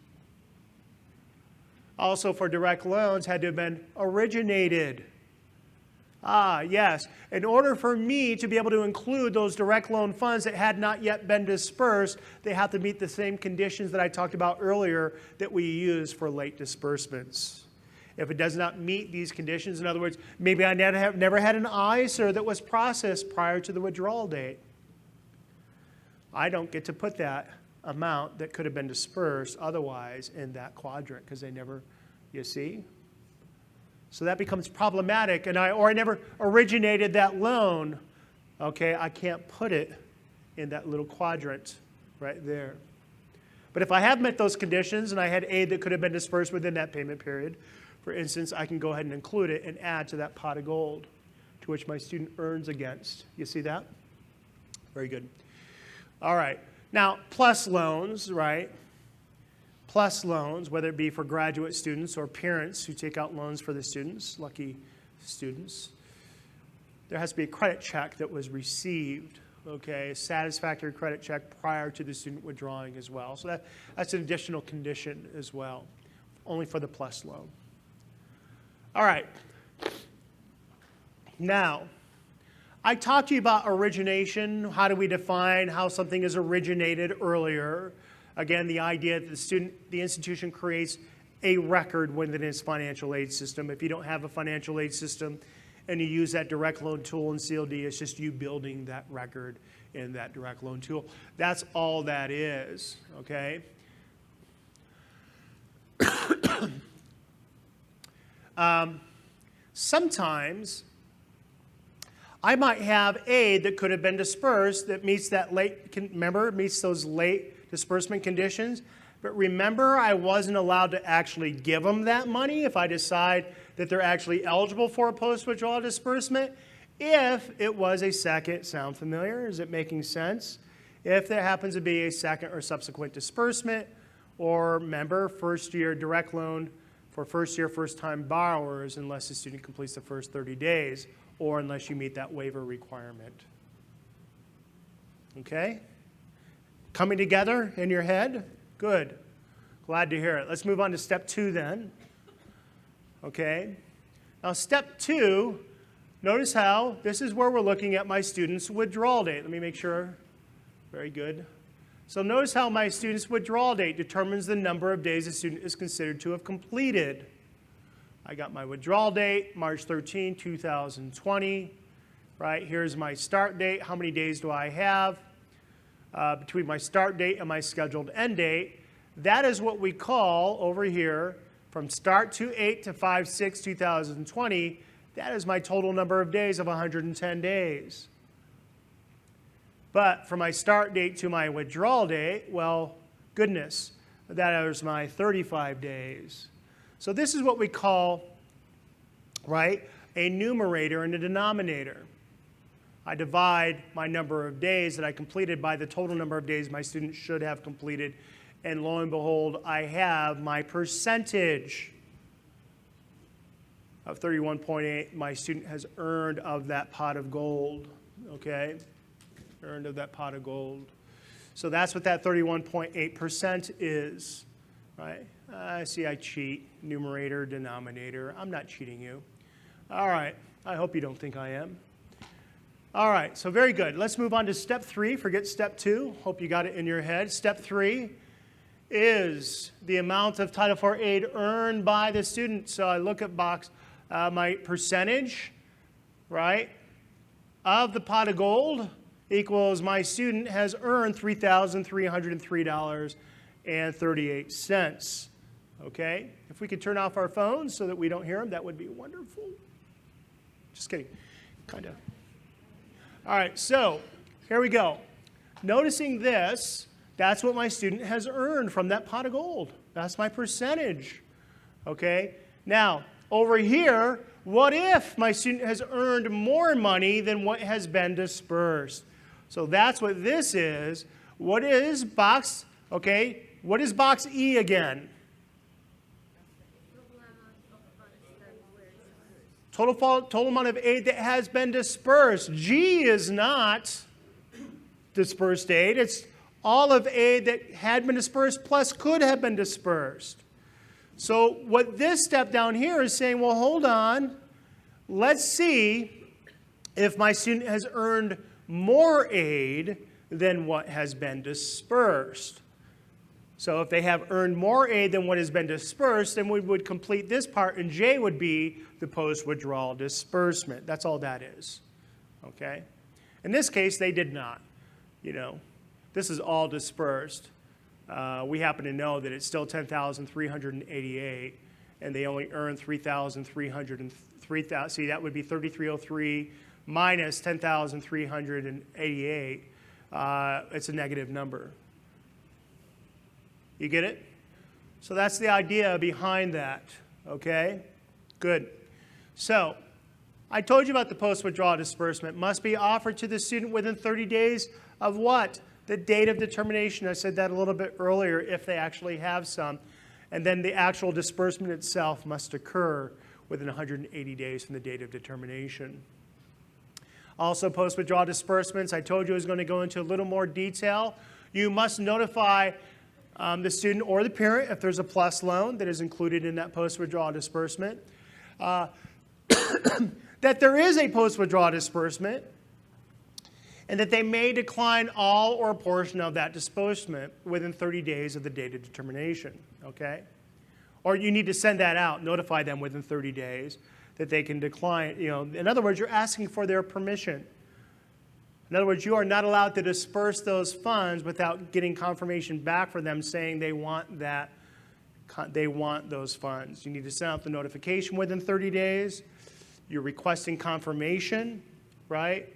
Also, for direct loans, had to have been originated. Yes. In order for me to be able to include those direct loan funds that had not yet been dispersed, they have to meet the same conditions that I talked about earlier that we use for late disbursements. If it does not meet these conditions, in other words, maybe I never had an ISER that was processed prior to the withdrawal date, I don't get to put that amount that could have been dispersed otherwise in that quadrant because they never, you see? So that becomes problematic, and I never originated that loan. Okay, I can't put it in that little quadrant right there. But if I have met those conditions and I had aid that could have been dispersed within that payment period, For instance, I can go ahead and include it and add to that pot of gold to which my student earns against. You see that? Very good. All right. Now, plus loans, right? Plus loans, whether it be for graduate students or parents who take out loans for the students, lucky students. There has to be a credit check that was received, okay, a satisfactory credit check prior to the student withdrawing as well. So that's an additional condition as well, only for the plus loan. All right. Now, I talked to you about origination. How do we define how something is originated earlier? Again, the idea that the institution creates a record within its financial aid system. If you don't have a financial aid system and you use that direct loan tool in CLD, it's just you building that record in that direct loan tool. That's all that is, okay? Sometimes I might have aid that could have been dispersed that meets that meets those late disbursement conditions. But remember, I wasn't allowed to actually give them that money if I decide that they're actually eligible for a post-withdrawal disbursement. If it was a second, sound familiar? Is it making sense? If there happens to be a second or subsequent disbursement, or remember, first-year direct loan for first-year, first-time borrowers unless the student completes the first 30 days, or unless you meet that waiver requirement. Okay? Coming together in your head? Good. Glad to hear it. Let's move on to step 2 then. Okay? Now, step 2, notice how this is where we're looking at my student's withdrawal date. Let me make sure. Very good. So notice how my student's withdrawal date determines the number of days a student is considered to have completed. I got my withdrawal date, March 13, 2020. Right, here's my start date. How many days do I have between my start date and my scheduled end date? That is what we call over here from start to 8 to 5/6/2020. That is my total number of days of 110 days. But from my start date to my withdrawal date, well, goodness, that is my 35 days. So this is what we call, right, a numerator and a denominator. I divide my number of days that I completed by the total number of days my student should have completed, and lo and behold, I have my percentage of 31.8 my student has earned of that pot of gold, okay? Earned of that pot of gold. So that's what that 31.8% is, right? I see I cheat, numerator, denominator. I'm not cheating you. All right, I hope you don't think I am. All right, so very good. Let's move on to step 3. Forget step 2. Hope you got it in your head. Step 3 is the amount of Title IV aid earned by the student. So I look at my percentage, right, of the pot of gold equals my student has earned $3,303.38. Okay? If we could turn off our phones so that we don't hear them, that would be wonderful. Just kidding. Kind of. All right, so here we go. Noticing this, that's what my student has earned from that pot of gold. That's my percentage. Okay? Now, over here, what if my student has earned more money than what has been dispersed? So that's what this is. What is box, okay, what is box E again? Total amount of aid that has been dispersed. G is not dispersed aid. It's all of aid that had been dispersed plus could have been dispersed. So what this step down here is saying, well, hold on. Let's see if my student has earned more aid than what has been dispersed. So if they have earned more aid than what has been dispersed, then we would complete this part, and J would be the post-withdrawal disbursement. That's all that is, okay? In this case, they did not. You know, this is all dispersed. We happen to know that it's still $10,388, and they only earned $3,303. See, that would be $3,303 minus $10,388. It's a negative number. You get it? So that's the idea behind that, okay? Good. So I told you about the post-withdrawal disbursement. Must be offered to the student within 30 days of what? The date of determination. I said that a little bit earlier, if they actually have some. And then the actual disbursement itself must occur within 180 days from the date of determination. Also, post-withdrawal disbursements, I told you I was going to go into a little more detail. You must notify the student or the parent if there's a plus loan that is included in that post-withdrawal disbursement. That there is a post-withdrawal disbursement, and that they may decline all or a portion of that disbursement within 30 days of the date of determination, okay? Or you need to send that out, notify them within 30 days that they can decline. You know, in other words, you're asking for their permission. In other words, you are not allowed to disperse those funds without getting confirmation back from them saying they want those funds. You need to send out the notification within 30 days. You're requesting confirmation, right?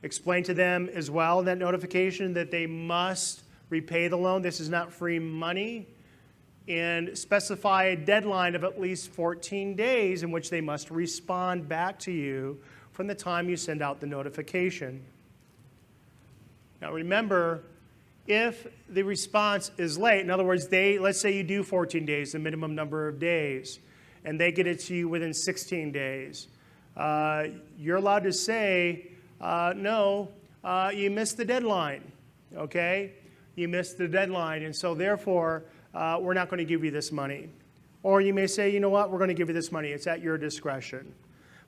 Explain to them as well in that notification that they must repay the loan. This is not free money. And specify a deadline of at least 14 days in which they must respond back to you from the time you send out the notification. Now remember, if the response is late, in other words, let's say you do 14 days, the minimum number of days, and they get it to you within 16 days, you're allowed to say, no, you missed the deadline, okay? You missed the deadline, and so therefore, we're not going to give you this money. Or you may say, you know what, we're going to give you this money. It's at your discretion.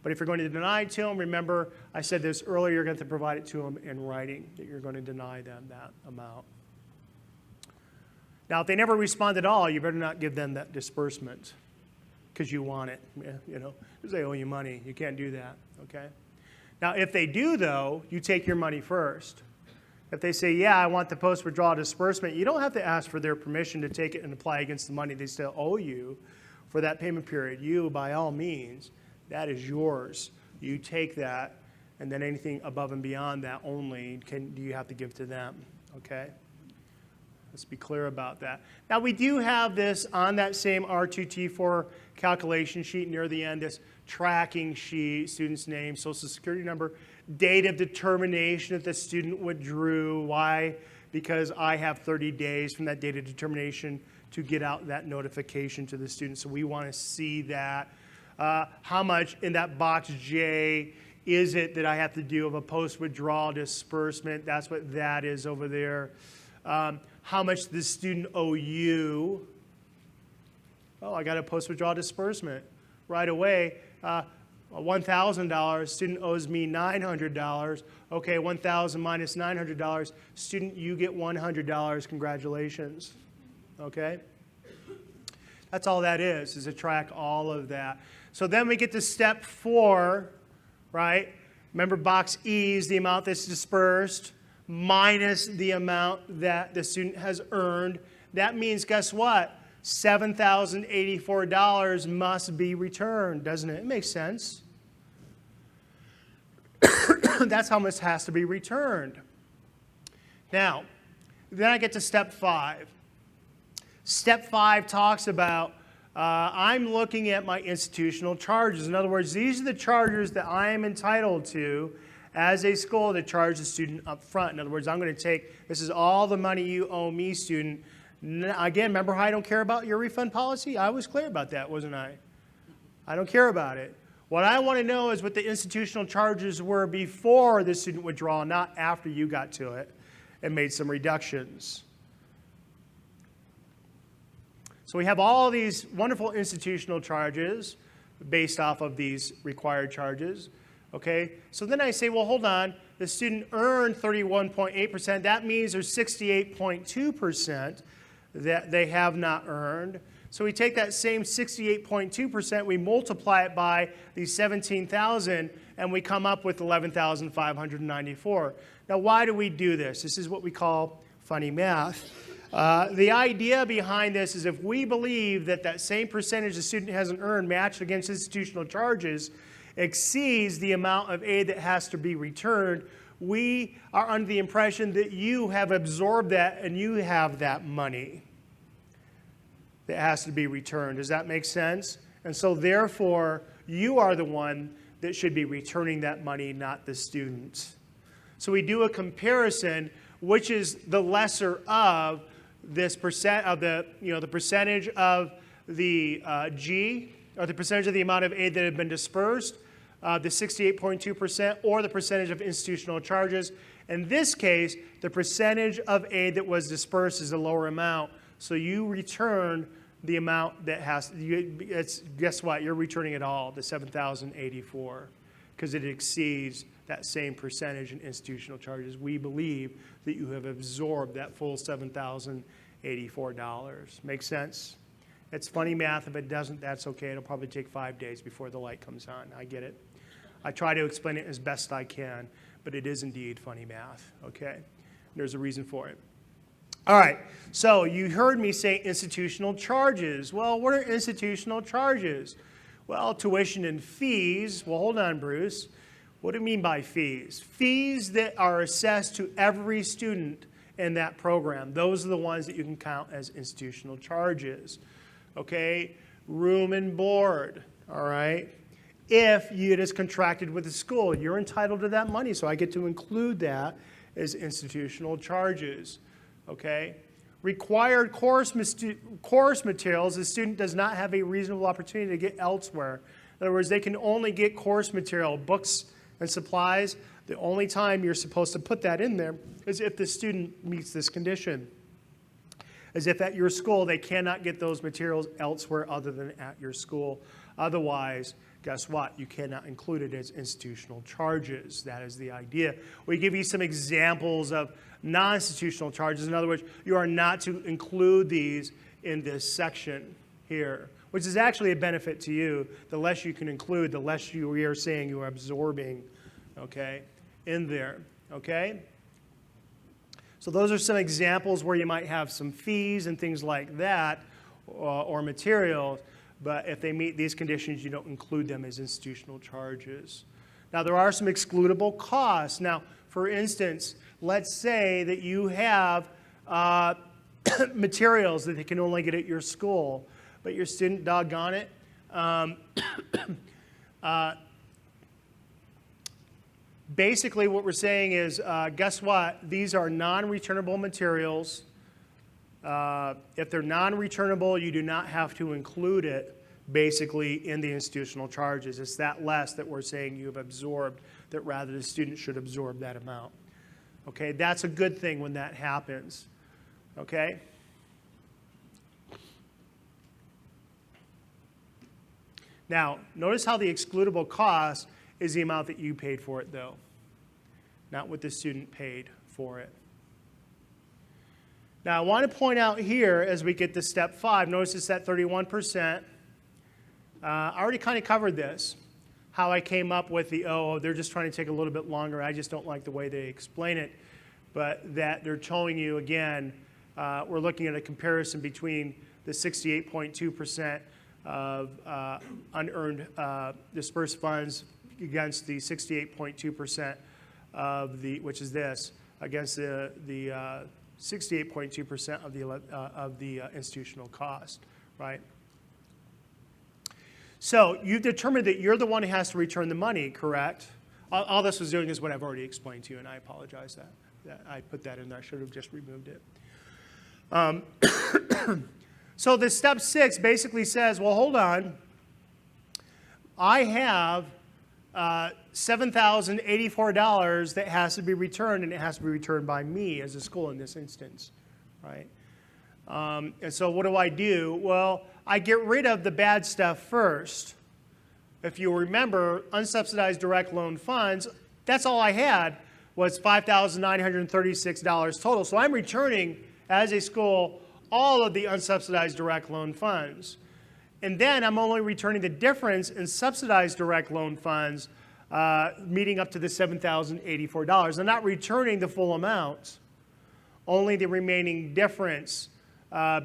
But if you're going to deny it to them, remember, I said this earlier, you're going to have to provide it to them in writing, that you're going to deny them that amount. Now, if they never respond at all, you better not give them that disbursement because you want it, you know, because they owe you money. You can't do that, okay? Now, if they do, though, you take your money first. If they say, yeah, I want the post-withdrawal disbursement, you don't have to ask for their permission to take it and apply against the money they still owe you for that payment period. You, by all means, that is yours. You take that, and then anything above and beyond that only do you have to give to them, okay? Let's be clear about that. Now, we do have this on that same R2T4 calculation sheet near the end, this tracking sheet, student's name, social security number, date of determination that the student withdrew. Why? Because I have 30 days from that date of determination to get out that notification to the student. So we want to see that. How much in that box J is it that I have to do of a post-withdrawal disbursement? That's what that is over there. How much does the student owe you? Oh, I got a post-withdrawal disbursement right away. $1,000, student owes me $900. Okay, $1,000 minus $900. Student, you get $100. Congratulations. Okay? That's all that is to track all of that. So then we get to step 4, right? Remember, box E is the amount that's dispersed minus the amount that the student has earned. That means, guess what? $7,084 must be returned, doesn't it? It makes sense. That's how much has to be returned. Now, then I get to step 5. Step 5 talks about I'm looking at my institutional charges. In other words, these are the charges that I am entitled to as a school to charge the student up front. In other words, I'm going to take, this is all the money you owe me, student. Again, remember how I don't care about your refund policy? I was clear about that, wasn't I? I don't care about it. What I want to know is what the institutional charges were before the student withdrawal, not after you got to it and made some reductions. So we have all these wonderful institutional charges based off of these required charges. Okay, so then I say, well, hold on. The student earned 31.8%. That means there's 68.2% that they have not earned. So we take that same 68.2%, we multiply it by the 17,000, and we come up with 11,594. Now, why do we do this? This is what we call funny math. The idea behind this is if we believe that that same percentage the student hasn't earned matched against institutional charges exceeds the amount of aid that has to be returned, we are under the impression that you have absorbed that and you have that money that has to be returned. Does that make sense? And so therefore, you are the one that should be returning that money, not the student. So we do a comparison, which is the lesser of this percent of the percentage of the G, or the percentage of the amount of aid that had been dispersed, the 68.2%, or the percentage of institutional charges. In this case, the percentage of aid that was dispersed is a lower amount. So you return the amount that guess what? You're returning it all, the $7,084, because it exceeds that same percentage in institutional charges. We believe that you have absorbed that full $7,084. Make sense? It's funny math. If it doesn't, that's okay. It'll probably take 5 days before the light comes on. I get it. I try to explain it as best I can, but it is indeed funny math, okay? There's a reason for it. All right, so you heard me say institutional charges. Well, what are institutional charges? Well, tuition and fees. Well, hold on, Bruce. What do you mean by fees? Fees that are assessed to every student in that program. Those are the ones that you can count as institutional charges. Okay, room and board, all right? If it is contracted with the school, you're entitled to that money, so I get to include that as institutional charges, okay? Required course materials, the student does not have a reasonable opportunity to get elsewhere. In other words, they can only get course material, books and supplies. The only time you're supposed to put that in there is if the student meets this condition. As if at your school, they cannot get those materials elsewhere other than at your school. Otherwise, guess what? You cannot include it as institutional charges. That is the idea. We give you some examples of non-institutional charges. In other words, you are not to include these in this section here, which is actually a benefit to you. The less you can include, the less you are saying you are absorbing, okay, in there, okay? So those are some examples where you might have some fees and things like that, or materials. But if they meet these conditions, you don't include them as institutional charges. Now, there are some excludable costs. Now, for instance, let's say that you have materials that they can only get at your school, but your student, doggone it, basically what we're saying is, guess what? These are non-returnable materials. If they're non-returnable, you do not have to include it basically in the institutional charges. It's that less that we're saying you've absorbed, that rather the student should absorb that amount. Okay, that's a good thing when that happens. Okay? Now, notice how the excludable cost is the amount that you paid for it, though, not what the student paid for it. Now, I want to point out here as we get to step 5, notice it's at 31%. I already kind of covered this, how I came up with the, they're just trying to take a little bit longer. I just don't like the way they explain it. But that they're showing you, again, we're looking at a comparison between the 68.2% of unearned dispersed funds against the 68.2% of the, which is this, against the 68.2% of the institutional cost, right? So you've determined that you're the one who has to return the money, correct? All this was doing is what I've already explained to you, and I apologize that I put that in there. I should have just removed it. So the step 6 basically says, well, hold on. I have $7,084 that has to be returned, and it has to be returned by me as a school in this instance, right? And so what do? Well, I get rid of the bad stuff first. If you remember, unsubsidized direct loan funds, that's all I had was $5,936 total. So I'm returning, as a school, all of the unsubsidized direct loan funds. And then I'm only returning the difference in subsidized direct loan funds, meeting up to the $7,084. I'm not returning the full amount, only the remaining difference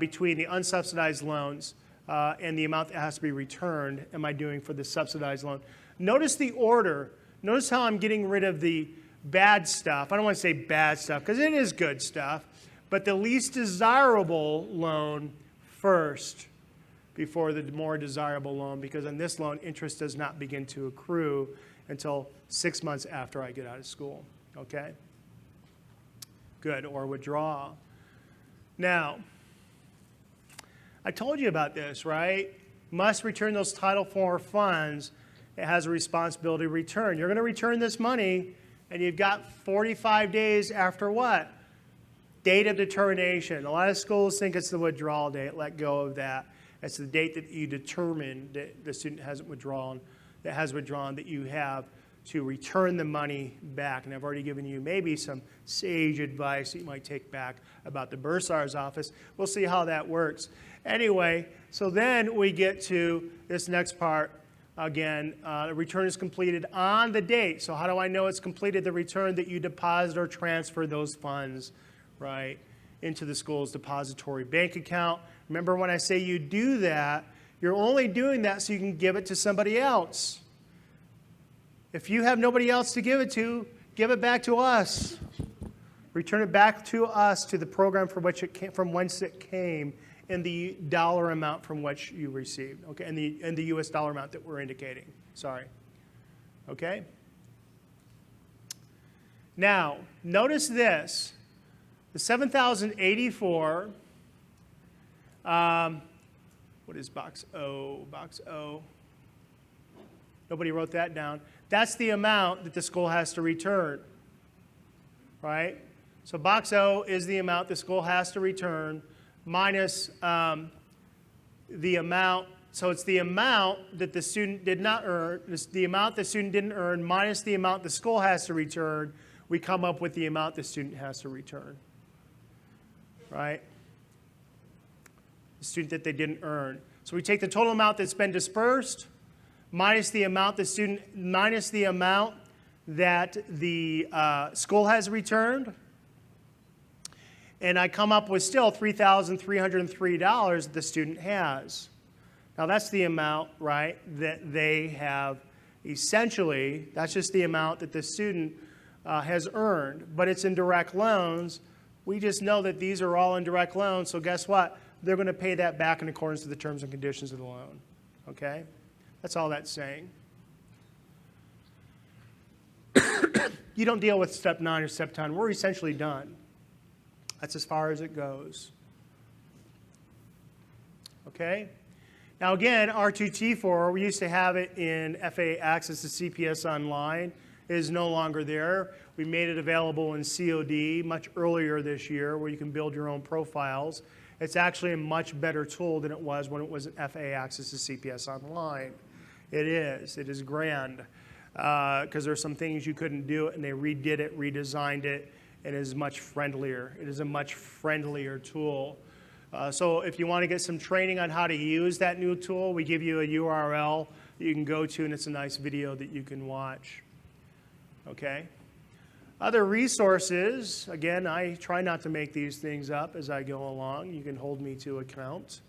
between the unsubsidized loans and the amount that has to be returned am I doing for the subsidized loan. Notice the order. Notice how I'm getting rid of the bad stuff. I don't want to say bad stuff because it is good stuff, but the least desirable loan first. before the more desirable loan, because on this loan, interest does not begin to accrue until 6 months after I get out of school, okay? Good, or withdraw. Now, I told you about this, right? Must return those Title IV funds. It has a responsibility to return. You're going to return this money, and you've got 45 days after what? Date of determination. A lot of schools think it's the withdrawal date. Let go of that. It's the date that you determine that the student hasn't withdrawn, that you have to return the money back. And I've already given you maybe some sage advice that you might take back about the bursar's office. We'll see how that works. Anyway, so then we get to this next part. Again, the return is completed on the date. So how do I know it's completed? The return that you deposit or transfer those funds, right, into the school's depository bank account. Remember, when I say you do that, you're only doing that so you can give it to somebody else. If you have nobody else to give it to, give it back to us. Return it back to us, to the program from which it came, from whence it came, in the dollar amount from which you received, okay, and the U.S. dollar amount that we're indicating. Sorry, okay. Now, notice this: the 7,084. What is box O? Box O. Nobody wrote that down. That's the amount that the school has to return, right? So box O is the amount the school has to return minus the amount. So it's the amount that the student did not earn, the amount the student didn't earn minus the amount the school has to return. We come up with the amount the student has to return, right? The student that they didn't earn. So we take the total amount that's been dispersed minus the amount the student, minus the amount that the school has returned, and I come up with still $3,303 that the student has. Now that's the amount, right, that they have essentially, that's just the amount that the student has earned, but it's in direct loans. We just know that these are all in direct loans, so guess what? They're going to pay that back in accordance to the terms and conditions of the loan, okay? That's all that's saying. You don't deal with step 9 or step 10. We're essentially done. That's as far as it goes. Okay? Now again, R2T4, we used to have it in FA Access to CPS Online. It is no longer there. We made it available in COD much earlier this year, where you can build your own profiles. It's actually a much better tool than it was when it was in FA Access to CPS Online. It is grand, because there's some things you couldn't do, and they redid it, redesigned it, and it is much friendlier. It is a much friendlier tool. So if you want to get some training on how to use that new tool, we give you a URL that you can go to, and it's a nice video that you can watch. Okay? Other resources, again, I try not to make these things up as I go along. You can hold me to account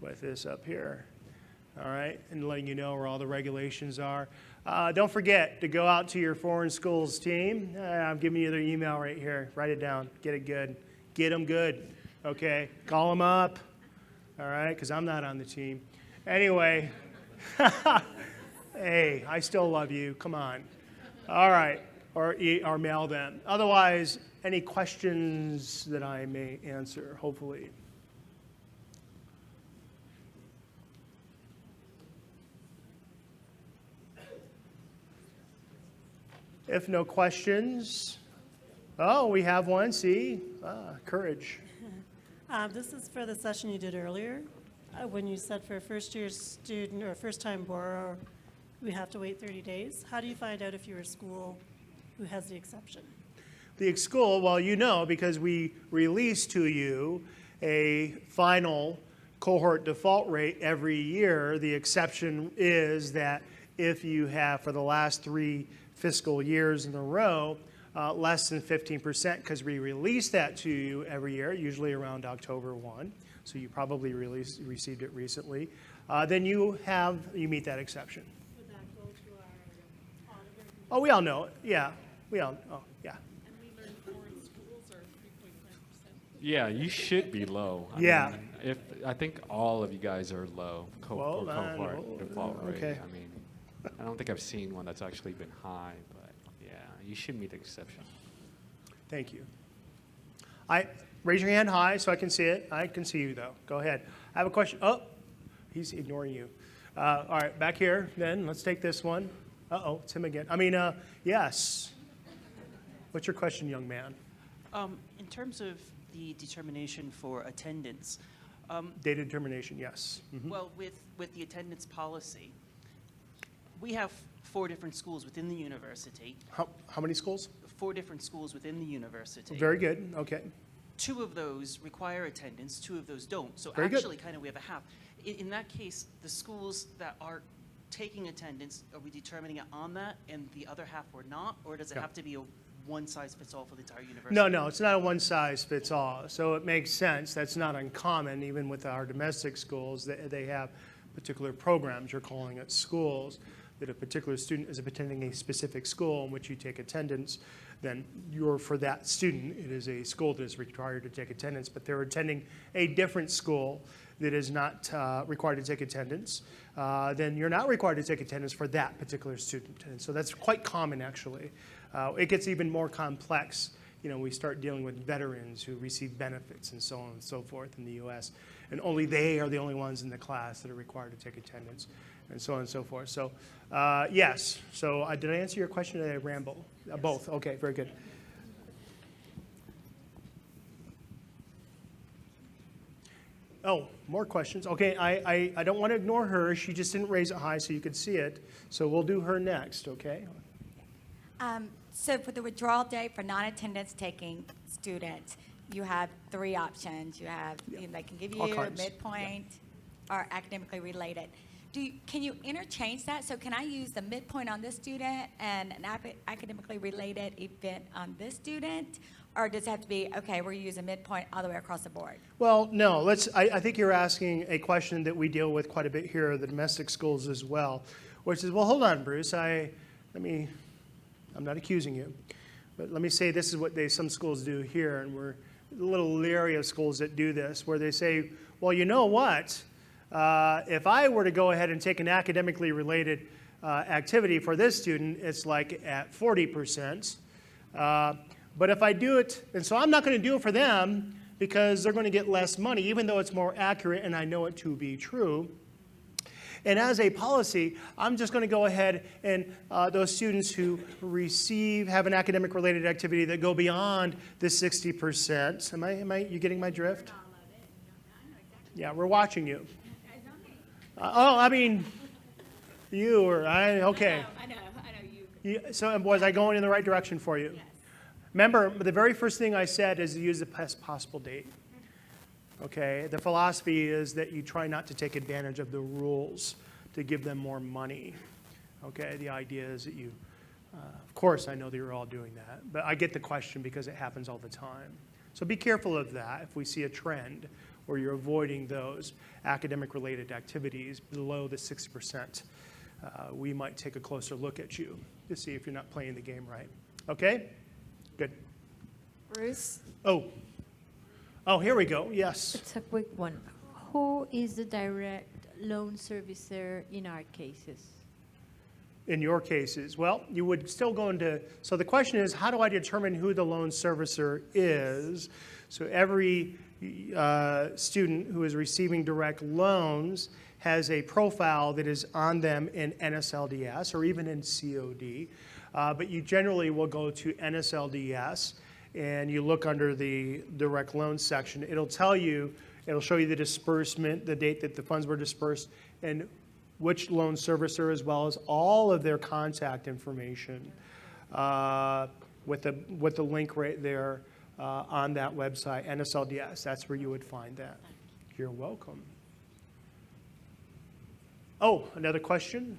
with this up here. All right, and letting you know where all the regulations are. Don't forget to go out to your foreign schools team. I'm giving you their email right here. Write it down. Get it good. Get them good. Okay, call them up. All right, because I'm not on the team. Anyway, hey, I still love you. Come on. All right, or mail them. Otherwise, any questions that I may answer, hopefully. If no questions, oh, we have one, see? Courage. This is for the session you did earlier, when you said for a first-year student or a first-time borrower, we have to wait 30 days. How do you find out if you're a school who has the exception? The school, well, you know, because we release to you a final cohort default rate every year. The exception is that if you have, for the last 3 fiscal years in a row, less than 15%, because we release that to you every year, usually around October 1, so you probably received it recently, then you meet that exception. Would that go to our auditor? Oh, we all know it. Yeah, we all, oh, yeah. And we learned foreign schools are 3.5%. Yeah, you should be low. Yeah. I think all of you guys are low Well, cohort default rate. okay. I mean, I don't think I've seen one that's actually been high, but yeah, you should meet the exception. Thank you. Raise your hand high so I can see it. I can see you, though. Go ahead. I have a question. Oh, he's ignoring you. All right, back here then. Let's take this one. Uh-oh, it's him again. Yes. What's your question, young man? In terms of the determination for attendance, Data determination, yes. Mhm. well, with the attendance policy, we have 4 different schools within the university, How many schools? 4 different schools within the university. Very good. Okay. 2 of those require attendance, 2 of those don't. So Very good. actually, kind of, we have a half. In that case, the schools that are taking attendance, are we determining it on that, and the other half we're not? Or does it Yeah. have to be a one-size-fits-all for the entire university? No, it's not a one-size-fits-all. So it makes sense. That's not uncommon, even with our domestic schools. They have particular programs, you're calling it schools, that a particular student is attending a specific school in which you take attendance, then for that student, it is a school that is required to take attendance, but they're attending a different school that is not required to take attendance, then you're not required to take attendance for that particular student. And so that's quite common, actually. It gets even more complex. We start dealing with veterans who receive benefits and so on and so forth in the U.S., and only they are the only ones in the class that are required to take attendance, and so on and so forth. So, yes. So did I answer your question or did I ramble? Yes. Both. Okay, very good. Oh, more questions. Okay, I don't want to ignore her. She just didn't raise it high so you could see it. So we'll do her next, okay? So for the withdrawal date for non-attendance taking students, you have 3 options. You have, they can give All you kinds. midpoint or academically related. Can you interchange that? So can I use the midpoint on this student and an academically related event on this student? Or does it have to be, okay, we're using midpoint all the way across the board? Well, no, I think you're asking a question that we deal with quite a bit here at the domestic schools as well, which is, well, hold on, Bruce, I'm not accusing you, but let me say this is what some schools do here, and we're a little leery of schools that do this, where they say, well, you know what? If I were to go ahead and take an academically related activity for this student, it's like at 40%. But if I do it, and so I'm not going to do it for them because they're going to get less money, even though it's more accurate and I know it to be true. And as a policy, I'm just going to go ahead and those students who have an academic related activity that go beyond the 60%. You getting my drift? Yeah, we're watching you. You or okay. I know you. So was I going in the right direction for you? Yes. Remember, the very first thing I said is to use the best possible date. Okay, the philosophy is that you try not to take advantage of the rules to give them more money. Okay, the idea is that of course I know that you're all doing that, but I get the question because it happens all the time. So be careful of that. If we see a trend where you're avoiding those academic related activities below the 6%, we might take a closer look at you to see if you're not playing the game right. Okay, good. Bruce, Oh, here we go. Yes. it's a quick one. Who is the direct loan servicer in our cases? In your cases, well, you would still go into, so the question is, how do I determine who the loan servicer is? So every student who is receiving direct loans has a profile that is on them in NSLDS or even in COD, but you generally will go to NSLDS and you look under the direct loan section. It'll show you the disbursement, the date that the funds were dispersed, and which loan servicer, as well as all of their contact information with the link right there on that website, NSLDS. That's where you would find that. You're welcome. Oh, another question?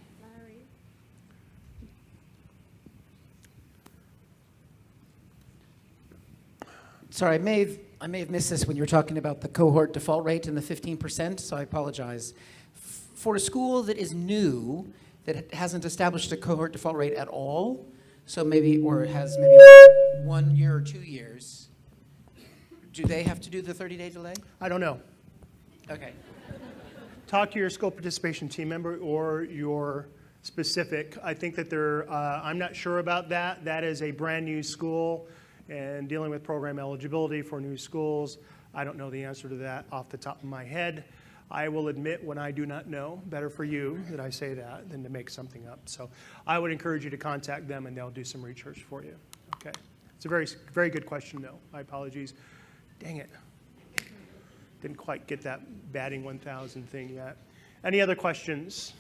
Sorry, I may have missed this when you were talking about the cohort default rate and the 15%, so I apologize. For a school that is new, that hasn't established a cohort default rate at all, so maybe, or has maybe 1 year or 2 years, Do they have to do the 30-day delay? I don't know. Okay. Talk to your school participation team member or your specific. I think that I'm not sure about that. That is a brand-new school, and dealing with program eligibility for new schools, I don't know the answer to that off the top of my head. I will admit when I do not know. Better for you that I say that than to make something up. So I would encourage you to contact them, and they'll do some research for you. Okay. It's a very, very good question, though. My apologies. Dang it. Didn't quite get that batting 1,000 thing yet. Any other questions?